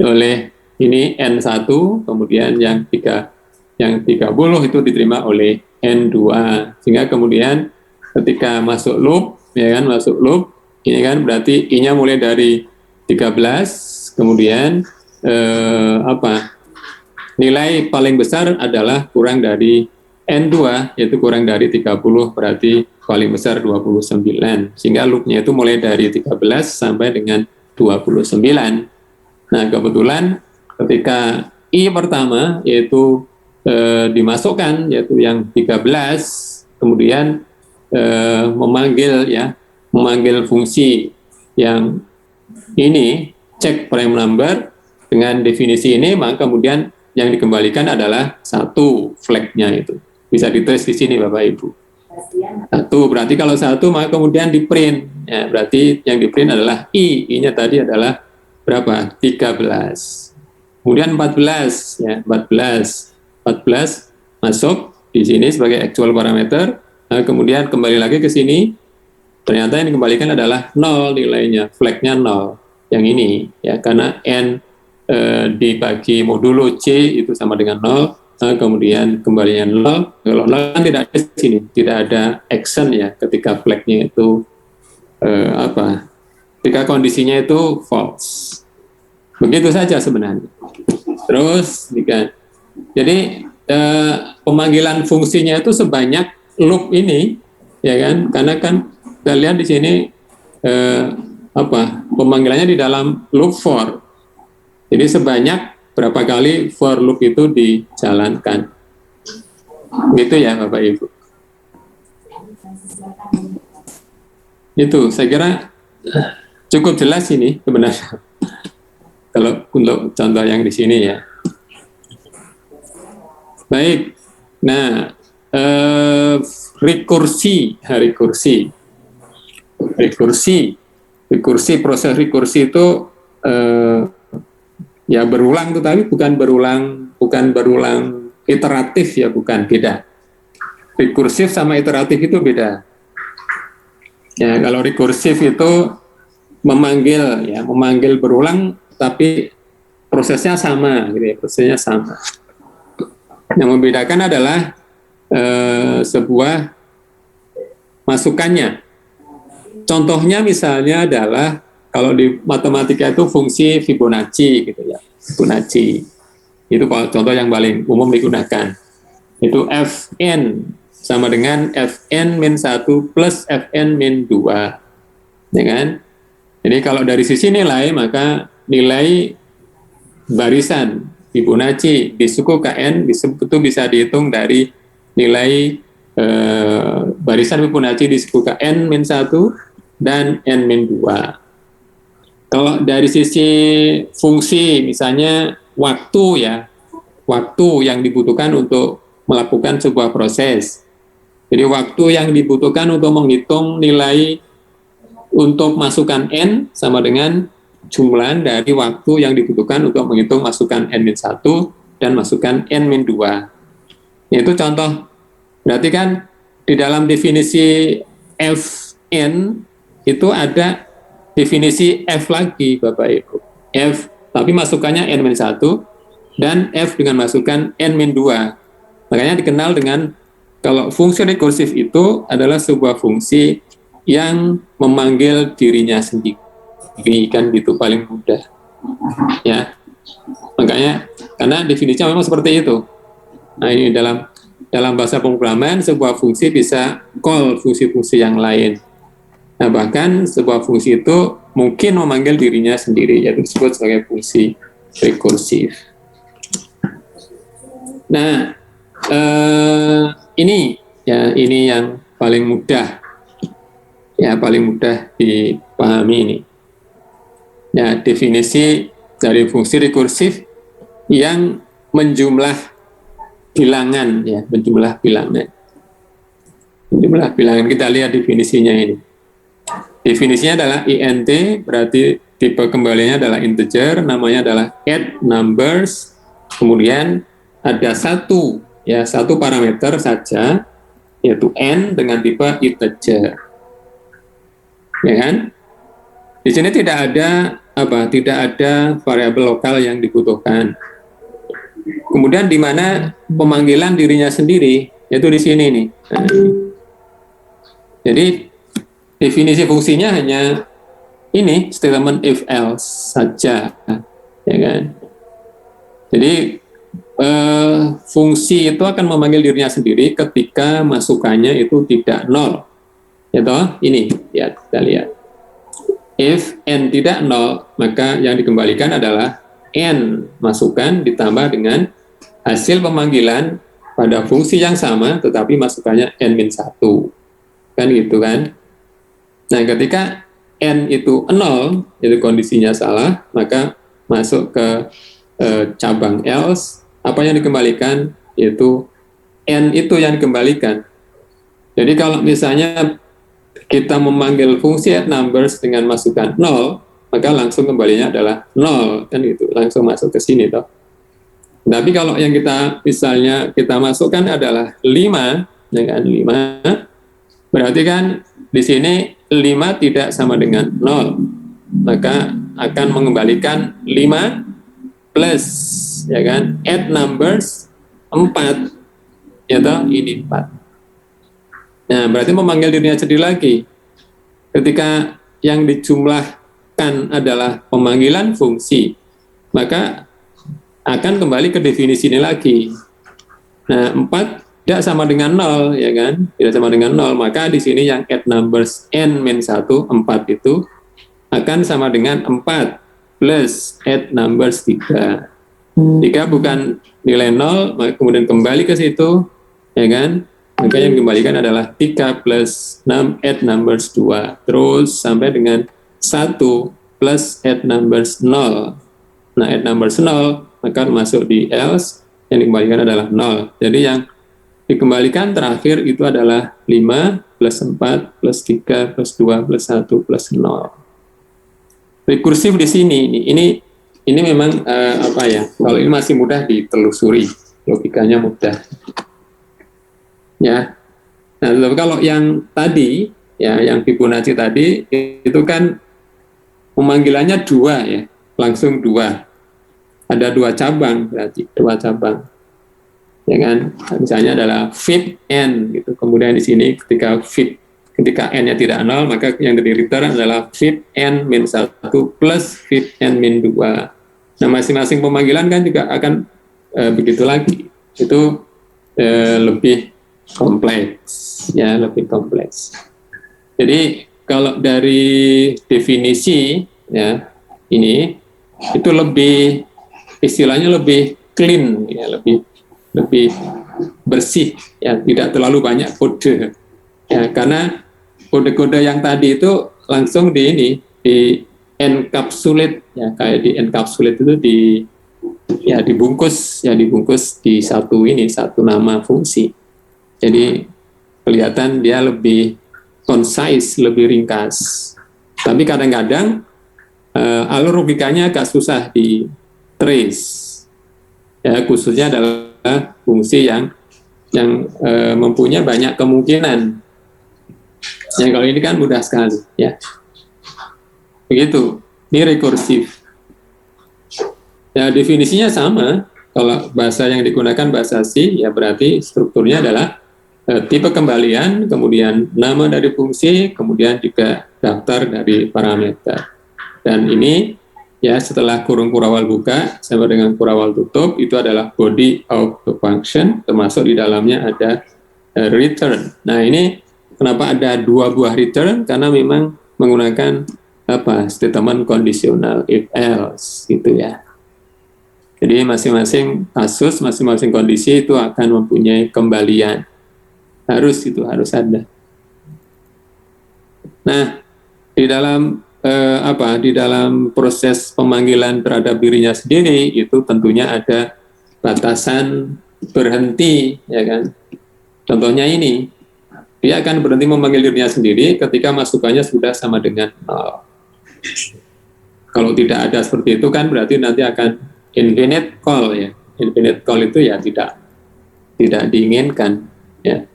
oleh ini N1, kemudian yang 30 itu diterima oleh N2, sehingga kemudian ketika masuk loop ini kan berarti I-nya mulai dari 13, kemudian nilai paling besar adalah kurang dari N2, yaitu kurang dari 30, berarti paling besar 29, sehingga loopnya itu mulai dari 13 sampai dengan 29. Nah, kebetulan ketika I pertama yaitu dimasukkan, yaitu yang 13, kemudian memanggil fungsi yang ini, check prime number dengan definisi ini, maka kemudian yang dikembalikan adalah 1 flag-nya itu. Bisa ditulis di sini Bapak Ibu. 1, berarti kalau 1 maka kemudian di print. Ya, berarti yang di print adalah I-nya tadi adalah berapa? 13. Kemudian 14 ya, 14 masuk di sini sebagai actual parameter. Nah, kemudian kembali lagi ke sini. Ternyata yang dikembalikan adalah 0 nilainya, flag-nya 0. Yang ini ya, karena N dibagi modulo C itu sama dengan 0. Kemudian kembalinya 0. Kalau 0 kan tidak ada di sini, tidak ada action ya ketika flag-nya itu ketika kondisinya itu false. Begitu saja sebenarnya. Terus jadi pemanggilan fungsinya itu sebanyak loop ini ya kan, karena kan kita lihat di sini pemanggilannya di dalam loop for. Jadi sebanyak berapa kali for loop itu dijalankan. Gitu ya Bapak Ibu. Itu saya kira cukup jelas ini sebenarnya. Kalau untuk contoh yang di sini ya. Baik. Nah, proses rekursi itu ya berulang, tetapi bukan berulang iteratif ya, beda. Rekursif sama iteratif itu beda. Ya, kalau rekursif itu memanggil berulang, tapi prosesnya sama, gitu ya, prosesnya sama. Yang membedakan adalah sebuah masukannya. Contohnya misalnya adalah kalau di matematika itu fungsi Fibonacci gitu ya. Fibonacci. Itu contoh yang paling umum digunakan. Itu Fn sama dengan Fn min 1 plus Fn min 2. Ya kan? Jadi kalau dari sisi nilai, maka nilai barisan Fibonacci di suku Kn itu bisa dihitung dari nilai barisan Fibonacci di suku Kn min 1 dan N min 2. Kalau dari sisi fungsi, misalnya waktu yang dibutuhkan untuk melakukan sebuah proses. Jadi waktu yang dibutuhkan untuk menghitung nilai untuk masukan N sama dengan jumlah dari waktu yang dibutuhkan untuk menghitung masukan N-1 dan masukan N-2. Itu contoh. Berarti kan di dalam definisi Fn itu ada definisi F lagi Bapak Ibu. F, tapi masukannya N-1 dan F dengan masukan N-2. Makanya dikenal dengan, kalau fungsi rekursif itu adalah sebuah fungsi yang memanggil dirinya sendiri. Kan gitu paling mudah. Ya. Makanya karena definisinya memang seperti itu. Nah, ini dalam bahasa pemrograman sebuah fungsi bisa call fungsi-fungsi yang lain. Nah, bahkan sebuah fungsi itu mungkin memanggil dirinya sendiri, yaitu disebut sebagai fungsi rekursif. Nah, ini yang paling mudah, paling mudah dipahami ini. Ya, definisi dari fungsi rekursif yang menjumlah bilangan, menjumlah bilangan. Menjumlah bilangan, kita lihat definisinya ini. Definisinya adalah int, berarti tipe kembaliannya adalah integer, namanya adalah add numbers, kemudian ada satu parameter saja, yaitu n dengan tipe integer. Ya kan? Di sini tidak ada variabel lokal yang dibutuhkan. Kemudian di mana pemanggilan dirinya sendiri, yaitu di sini nih. Nah, jadi definisi fungsinya hanya ini, statement if else saja, ya kan? Jadi fungsi itu akan memanggil dirinya sendiri ketika masukannya itu tidak nol. Ya toh, ini ya, kita lihat. If n tidak nol, maka yang dikembalikan adalah n masukan ditambah dengan hasil pemanggilan pada fungsi yang sama, tetapi masukannya n-1. Kan gitu kan? Nah, ketika n itu 0, itu kondisinya salah, maka masuk ke cabang else, apa yang dikembalikan? Yaitu n itu yang dikembalikan. Jadi kalau misalnya kita memanggil fungsi add numbers dengan masukan 0, maka langsung kembalinya adalah 0, kan gitu, langsung masuk ke sini toh. Tapi kalau yang kita masukkan adalah 5, ya kan, 5, berarti kan di sini 5 tidak sama dengan 0, maka akan mengembalikan 5 plus, ya kan, add numbers 4, ya toh, ini 4. Nah, berarti memanggil dirinya sendiri lagi. Ketika yang dijumlahkan adalah pemanggilan fungsi, maka akan kembali ke definisi ini lagi. Nah, 4 tidak sama dengan 0, ya kan? Tidak sama dengan 0, maka di sini yang add numbers n-1, 4 itu akan sama dengan 4 plus add numbers 3. 3 bukan nilai 0, maka kemudian kembali ke situ, ya kan? Maka yang dikembalikan adalah 3 plus 6 add numbers 2. Terus sampai dengan 1 plus add numbers 0. Nah, add numbers 0, maka masuk di else, yang dikembalikan adalah 0. Jadi yang dikembalikan terakhir itu adalah 5 plus 4 plus 3 plus 2 plus 1 plus 0. Rekursif di sini, ini memang kalau ini masih mudah ditelusuri, logikanya mudah. Ya, nah kalau yang tadi, ya yang Fibonacci tadi itu kan pemanggilannya 2 ya, langsung 2. Ada 2 cabang, berarti 2 cabang, ya kan? Misalnya adalah fit n gitu. Kemudian di sini ketika n-nya tidak 0, maka yang di return adalah fit n-1 plus fit n-2. Nah, masing-masing pemanggilan kan juga akan begitu lagi. Itu lebih kompleks, ya, lebih kompleks. Jadi kalau dari definisi, ya, ini itu lebih, istilahnya lebih clean, ya, lebih bersih, ya, tidak terlalu banyak kode, ya, karena kode-kode yang tadi itu langsung di encapsulate, ya, kayak di encapsulate itu dibungkus di satu nama fungsi. Jadi kelihatan dia lebih concise, lebih ringkas. Tapi kadang-kadang alur logikanya agak susah di trace. Ya, khususnya adalah fungsi yang mempunyai banyak kemungkinan. Ya, kalau ini kan mudah sekali, ya. Begitu. Ini rekursif. Ya, definisinya sama. Kalau bahasa yang digunakan bahasa C, ya berarti strukturnya adalah tipe kembalian, kemudian nama dari fungsi, kemudian juga daftar dari parameter. Dan ini, ya, setelah kurung kurawal buka sama dengan kurawal tutup, itu adalah body of the function, termasuk di dalamnya ada return. Nah, ini kenapa ada 2 buah return? Karena memang menggunakan statement kondisional if else gitu ya. Jadi masing-masing kasus, masing-masing kondisi itu akan mempunyai kembalian. Harus ada. Nah, di dalam di dalam proses pemanggilan terhadap dirinya sendiri itu tentunya ada batasan berhenti, ya kan? Contohnya ini, dia akan berhenti memanggil dirinya sendiri ketika masukannya sudah sama dengan 0. Kalau tidak ada seperti itu kan berarti nanti akan infinite call ya. Infinite call itu ya tidak diinginkan ya.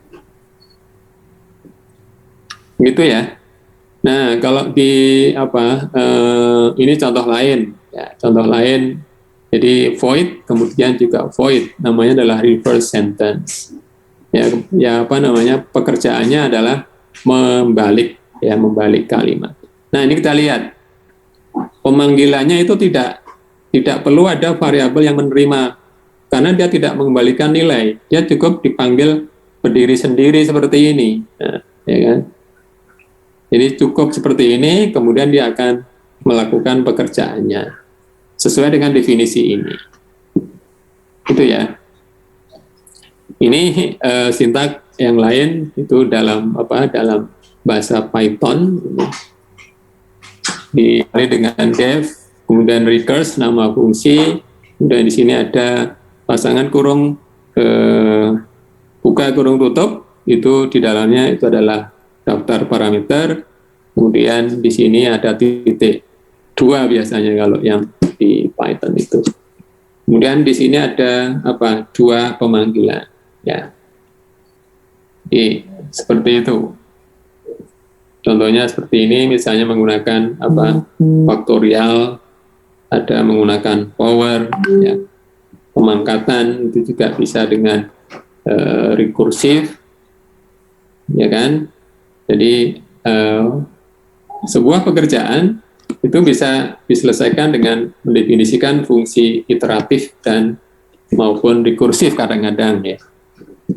Gitu ya. Nah, kalau di ini contoh lain ya, contoh lain. Jadi void kemudian juga void, namanya adalah reverse sentence. Ya pekerjaannya adalah membalik kalimat. Nah, ini kita lihat. Pemanggilannya itu tidak perlu ada variabel yang menerima karena dia tidak mengembalikan nilai. Dia cukup dipanggil berdiri sendiri seperti ini. Nah, ya kan? Jadi cukup seperti ini, kemudian dia akan melakukan pekerjaannya sesuai dengan definisi ini. Itu ya. Ini sintak yang lain itu dalam bahasa Python dikali dengan def, kemudian recurse nama fungsi, kemudian di sini ada pasangan kurung buka kurung tutup, itu di dalamnya itu adalah daftar parameter, kemudian di sini ada titik 2 biasanya kalau yang di Python itu. Kemudian di sini ada 2 pemanggilan, ya. Seperti itu. Contohnya seperti ini, misalnya menggunakan faktorial, ada menggunakan power, ya. Pemangkatan itu juga bisa dengan rekursif, ya kan? Jadi sebuah pekerjaan itu bisa diselesaikan dengan mendefinisikan fungsi iteratif dan maupun rekursif kadang-kadang ya.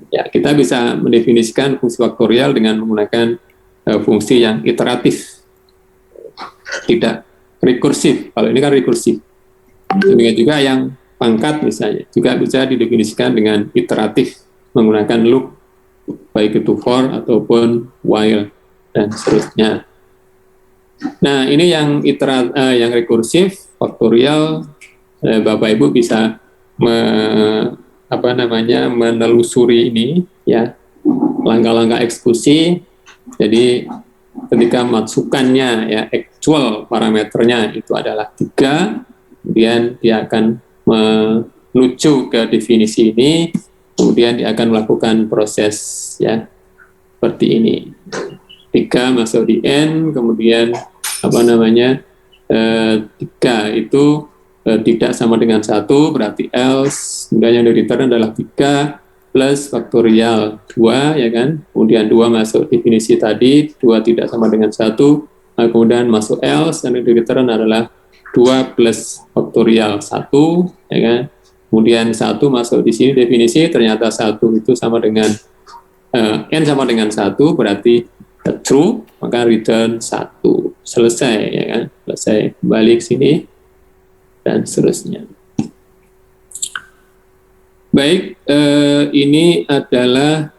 Ya, kita bisa mendefinisikan fungsi faktorial dengan menggunakan fungsi yang iteratif, tidak rekursif. Kalau ini kan rekursif. Demikian juga yang pangkat misalnya juga bisa didefinisikan dengan iteratif menggunakan loop, baik itu for ataupun while dan seterusnya. Nah, ini yang yang rekursif, faktorial, Bapak Ibu bisa menelusuri ini ya, langkah-langkah eksekusi. Jadi ketika masukannya ya actual parameternya itu adalah 3, kemudian dia akan menuju ke definisi ini, kemudian dia akan melakukan proses ya seperti ini. 3 masuk di N, kemudian 3 itu tidak sama dengan 1, berarti else, kemudian yang di return adalah 3 plus faktorial 2, ya kan, kemudian 2 masuk definisi tadi, 2 tidak sama dengan 1, kemudian masuk else, dan yang di return adalah 2 plus faktorial 1, ya kan, kemudian 1 masuk di sini definisi, ternyata 1 itu sama dengan N sama dengan 1, berarti true, maka return 1. Selesai, ya kan? Selesai, balik sini, dan seterusnya. Baik, ini adalah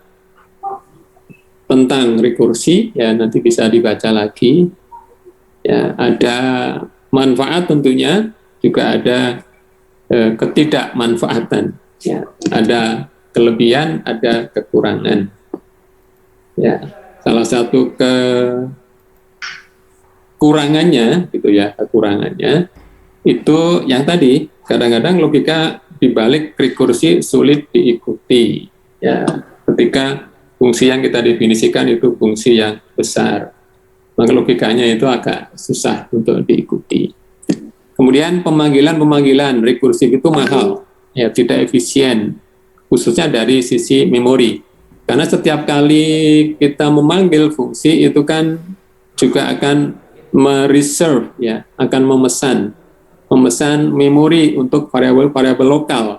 tentang rekursi, ya nanti bisa dibaca lagi. Ya, ada manfaat tentunya, juga ada ketidakmanfaatan. Ya, ada kelebihan, ada kekurangan. Ya, salah satu kekurangannya, gitu ya, kekurangannya itu yang tadi kadang-kadang logika dibalik rekursi sulit diikuti. Ya, ketika fungsi yang kita definisikan itu fungsi yang besar, maka logikanya itu agak susah untuk diikuti. Kemudian pemanggilan rekursif itu mahal, ya tidak efisien, khususnya dari sisi memori. Karena setiap kali kita memanggil fungsi itu kan juga akan mereserve, ya, akan memesan memori untuk variabel lokal.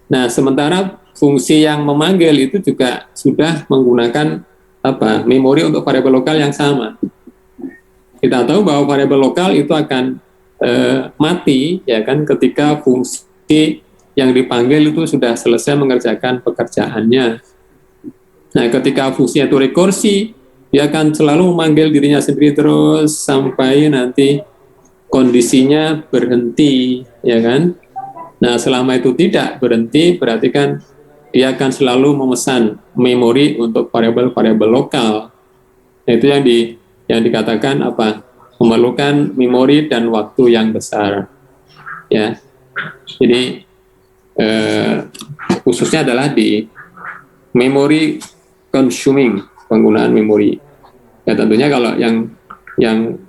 Nah, sementara fungsi yang memanggil itu juga sudah menggunakan memori untuk variabel lokal yang sama. kita tahu bahwa variabel lokal itu akan mati ya kan ketika fungsi yang dipanggil itu sudah selesai mengerjakan pekerjaannya. Nah, ketika fungsinya itu rekursi, dia akan selalu memanggil dirinya sendiri terus sampai nanti kondisinya berhenti, ya kan? Nah, selama itu tidak berhenti, berarti kan dia akan selalu memesan memori untuk variabel-variabel lokal. Nah, itu yang dikatakan apa? Memerlukan memori dan waktu yang besar, ya. Jadi khususnya adalah di memory consuming, penggunaan memori. Ya tentunya kalau yang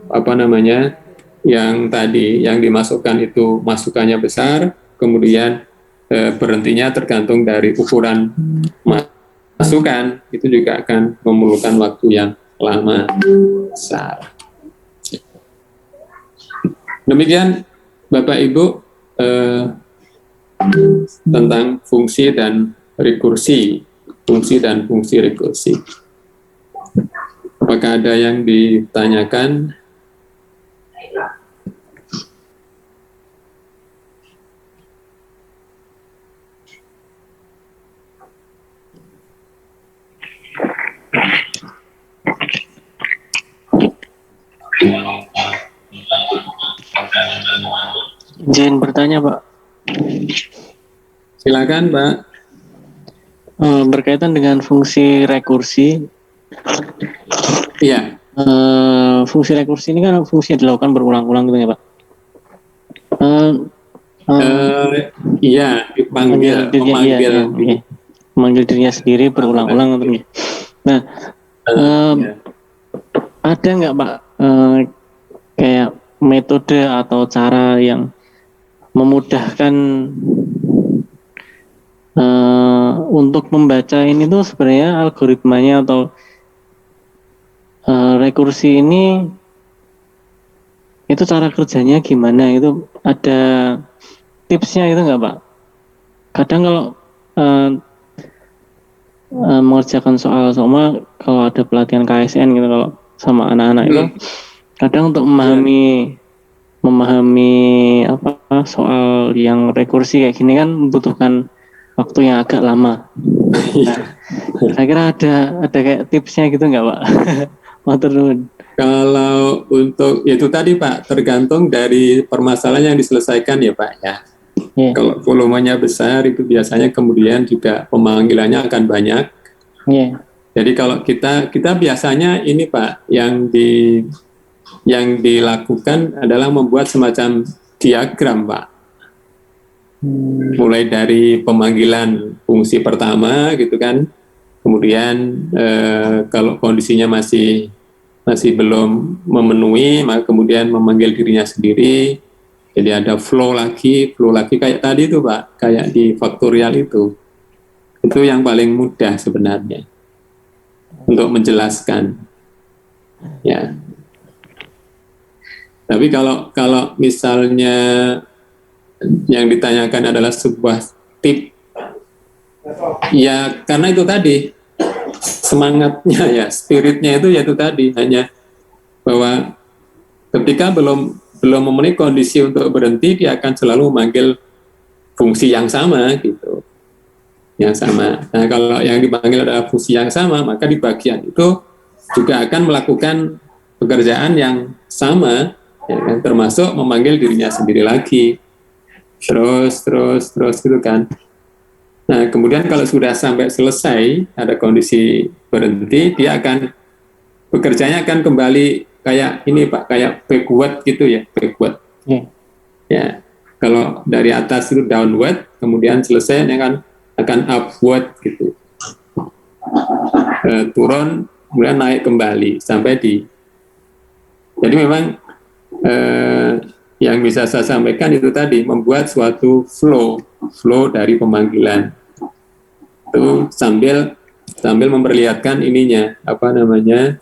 apa namanya, yang tadi yang dimasukkan itu masukannya besar, kemudian berhentinya tergantung dari ukuran masukan, itu juga akan memerlukan waktu yang lama besar. Demikian Bapak Ibu tentang fungsi dan rekursi, fungsi dan fungsi rekursi. Apakah ada yang ditanyakan? Izin bertanya, Pak. Silakan, Pak. Berkaitan dengan fungsi rekursi. Iya. Fungsi rekursi ini kan fungsi yang dilakukan berulang-ulang gitu ya, Pak. Iya, dipanggil, memanggil. Iya. Memanggil dirinya sendiri berulang-ulang gitu. Nah, ada nggak, Pak, kayak metode atau cara yang memudahkan untuk membaca ini tuh sebenarnya algoritmanya atau rekursi ini itu cara kerjanya gimana, itu ada tipsnya itu nggak, Pak? Kadang kalau mengerjakan soal sama kalau ada pelatihan KSN gitu, kalau sama anak-anak itu kadang untuk memahami apa soal yang rekursi kayak gini kan membutuhkan waktu yang agak lama. Nah, kira-kira ada kayak tipsnya gitu nggak, Pak? Matur nuwun. Kalau untuk itu tadi Pak, tergantung dari permasalahan yang diselesaikan ya Pak ya. Yeah. Kalau volumenya besar itu biasanya kemudian juga pemanggilannya akan banyak. Yeah. Jadi kalau kita biasanya ini Pak, yang dilakukan adalah membuat semacam diagram Pak. Mulai dari pemanggilan fungsi pertama gitu kan, kemudian kalau kondisinya masih belum memenuhi, maka kemudian memanggil dirinya sendiri. Jadi ada flow lagi kayak tadi itu Pak, kayak di faktorial itu yang paling mudah sebenarnya untuk menjelaskan, ya. Tapi kalau misalnya yang ditanyakan adalah sebuah tip, ya karena itu tadi semangatnya ya, spiritnya itu yaitu tadi, hanya bahwa ketika belum memenuhi kondisi untuk berhenti, dia akan selalu memanggil fungsi yang sama gitu, yang sama. Nah kalau yang dipanggil adalah fungsi yang sama, maka di bagian itu juga akan melakukan pekerjaan yang sama, ya kan? Termasuk memanggil dirinya sendiri lagi. Terus gitu kan. Nah, kemudian kalau sudah sampai selesai, ada kondisi berhenti, dia akan bekerjanya akan kembali kayak ini Pak, kayak backward gitu ya, backward. Ya, kalau dari atas itu downward, kemudian selesai akan upward gitu. Turun, kemudian naik kembali sampai jadi memang yang bisa saya sampaikan itu tadi, membuat suatu flow dari pemanggilan itu sambil memperlihatkan ininya, apa namanya,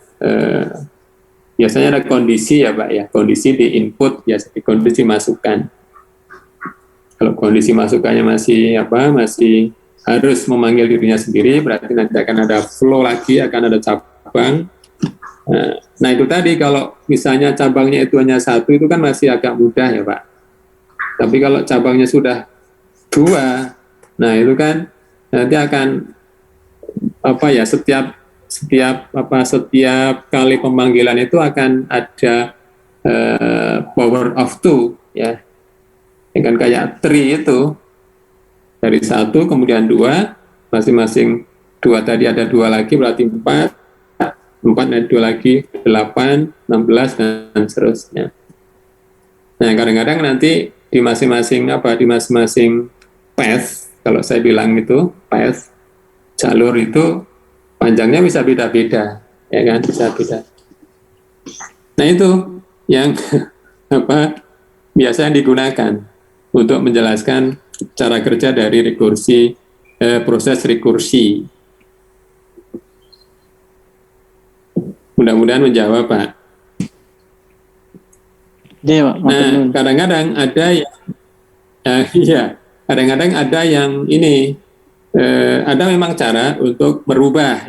biasanya ada kondisi ya Pak ya, kondisi di input, biasanya kondisi masukan. Kalau kondisi masukannya masih harus memanggil dirinya sendiri, berarti nanti akan ada flow lagi, akan ada cabang, Nah itu tadi kalau misalnya cabangnya itu hanya satu itu kan masih agak mudah ya Pak. Tapi kalau cabangnya sudah dua, nah itu kan nanti akan setiap kali pemanggilan itu akan ada power of two ya, kan kayak tree itu dari satu kemudian dua, masing-masing dua tadi ada dua lagi berarti empat dan dua lagi 8, 16 dan seterusnya. Nah kadang-kadang nanti di masing-masing path, kalau saya bilang itu path jalur itu panjangnya bisa beda-beda, ya kan, bisa beda. Nah itu yang biasa yang digunakan untuk menjelaskan cara kerja dari proses rekursi. Mudah-mudahan menjawab, Pak. Iya, Pak. Nah, kadang-kadang ada yang, kadang-kadang ada yang ini, ada memang cara untuk merubah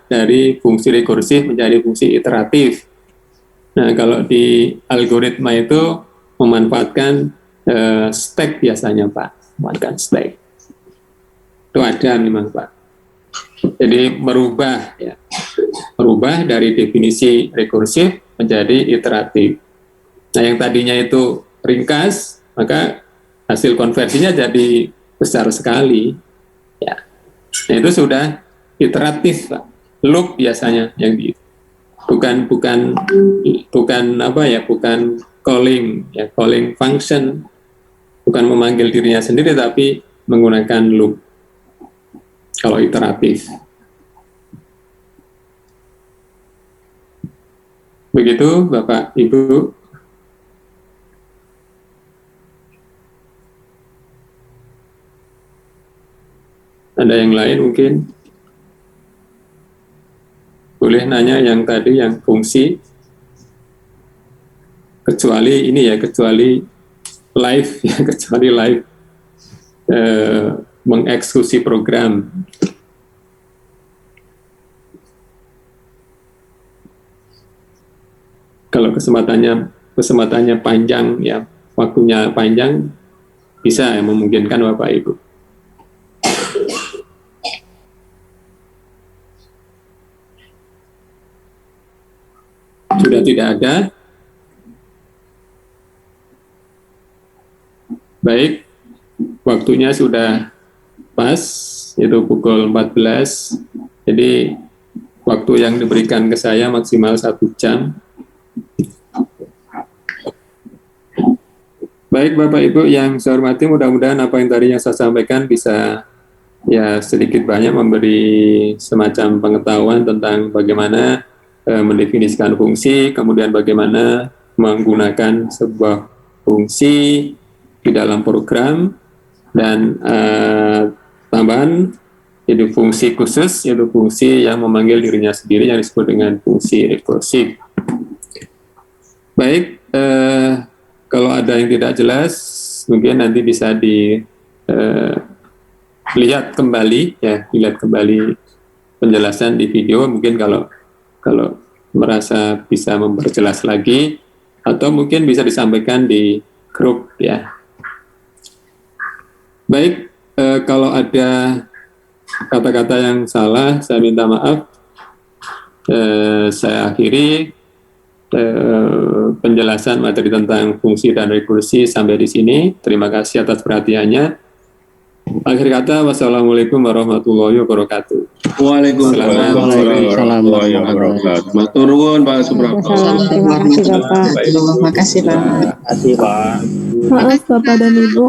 dari fungsi rekursif menjadi fungsi iteratif. Nah, kalau di algoritma itu memanfaatkan stack biasanya, Pak, memanfaatkan stack. Itu ada memang, Pak. Jadi merubah dari definisi rekursif menjadi iteratif. Nah, yang tadinya itu ringkas, maka hasil konversinya jadi besar sekali. Ya. Nah, itu sudah iteratif, Pak. Loop biasanya yang bukan calling function, bukan memanggil dirinya sendiri, tapi menggunakan loop kalau iteratif. Begitu Bapak Ibu. Ada yang lain mungkin? Boleh nanya yang tadi, yang fungsi. Kecuali live, ya, kecuali live mengeksekusi program. Kalau kesempatannya panjang, ya, waktunya panjang, bisa ya, memungkinkan Bapak Ibu. Sudah tidak ada? Baik, waktunya sudah pas, yaitu pukul 14. Jadi, waktu yang diberikan ke saya maksimal 1 jam. Baik Bapak Ibu yang saya hormati, mudah-mudahan apa yang tadi yang saya sampaikan bisa ya sedikit banyak memberi semacam pengetahuan tentang bagaimana mendefinisikan fungsi, kemudian bagaimana menggunakan sebuah fungsi di dalam program, dan tambahan yaitu fungsi khusus, yaitu fungsi yang memanggil dirinya sendiri yang disebut dengan fungsi rekursif. Baik, kalau ada yang tidak jelas, mungkin nanti bisa dilihat kembali penjelasan di video. Mungkin kalau merasa bisa memperjelas lagi, atau mungkin bisa disampaikan di grup ya. Baik, kalau ada kata-kata yang salah, saya minta maaf. Saya akhiri penjelasan materi tentang fungsi dan rekursi sampai di sini. Terima kasih atas perhatiannya. Akhir kata, wassalamualaikum warahmatullahi wabarakatuh. Waalaikumsalam warahmatullahi wabarakatuh. Matur nuwun Pak Suprapto. Terima kasih Bapak. Terima kasih Pak. Terima kasih Pak. Maaf Bapak dan Ibu.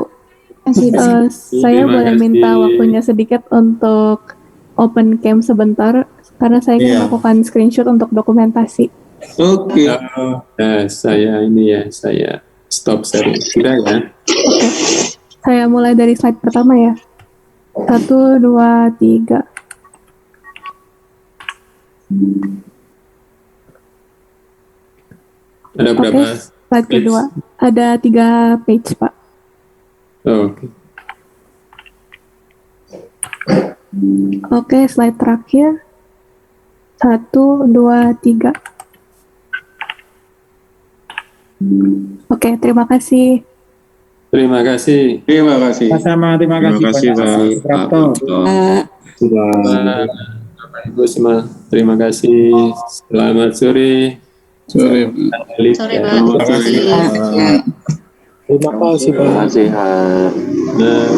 Saya Terima boleh kasih. minta waktunya sedikit untuk open cam sebentar karena saya ingin Iya. melakukan screenshot untuk dokumentasi. Oke. Saya stop sharing. Sudah ya. Saya mulai dari slide pertama ya. 1, 2, 3. Ada berapa? Oke, slide kedua. Ada 3 page, Pak. Oke. Oke, slide terakhir. 1, 2, 3. Oke, terima kasih. Terima kasih. Terima kasih. Sama, terima kasih banyak, Pak Suprapto. Bapak Ibu semua, terima kasih. Selamat sore. Sore. Sore, Pak. Selamat sore. Terima kasih, Pak. Sehat. Nah,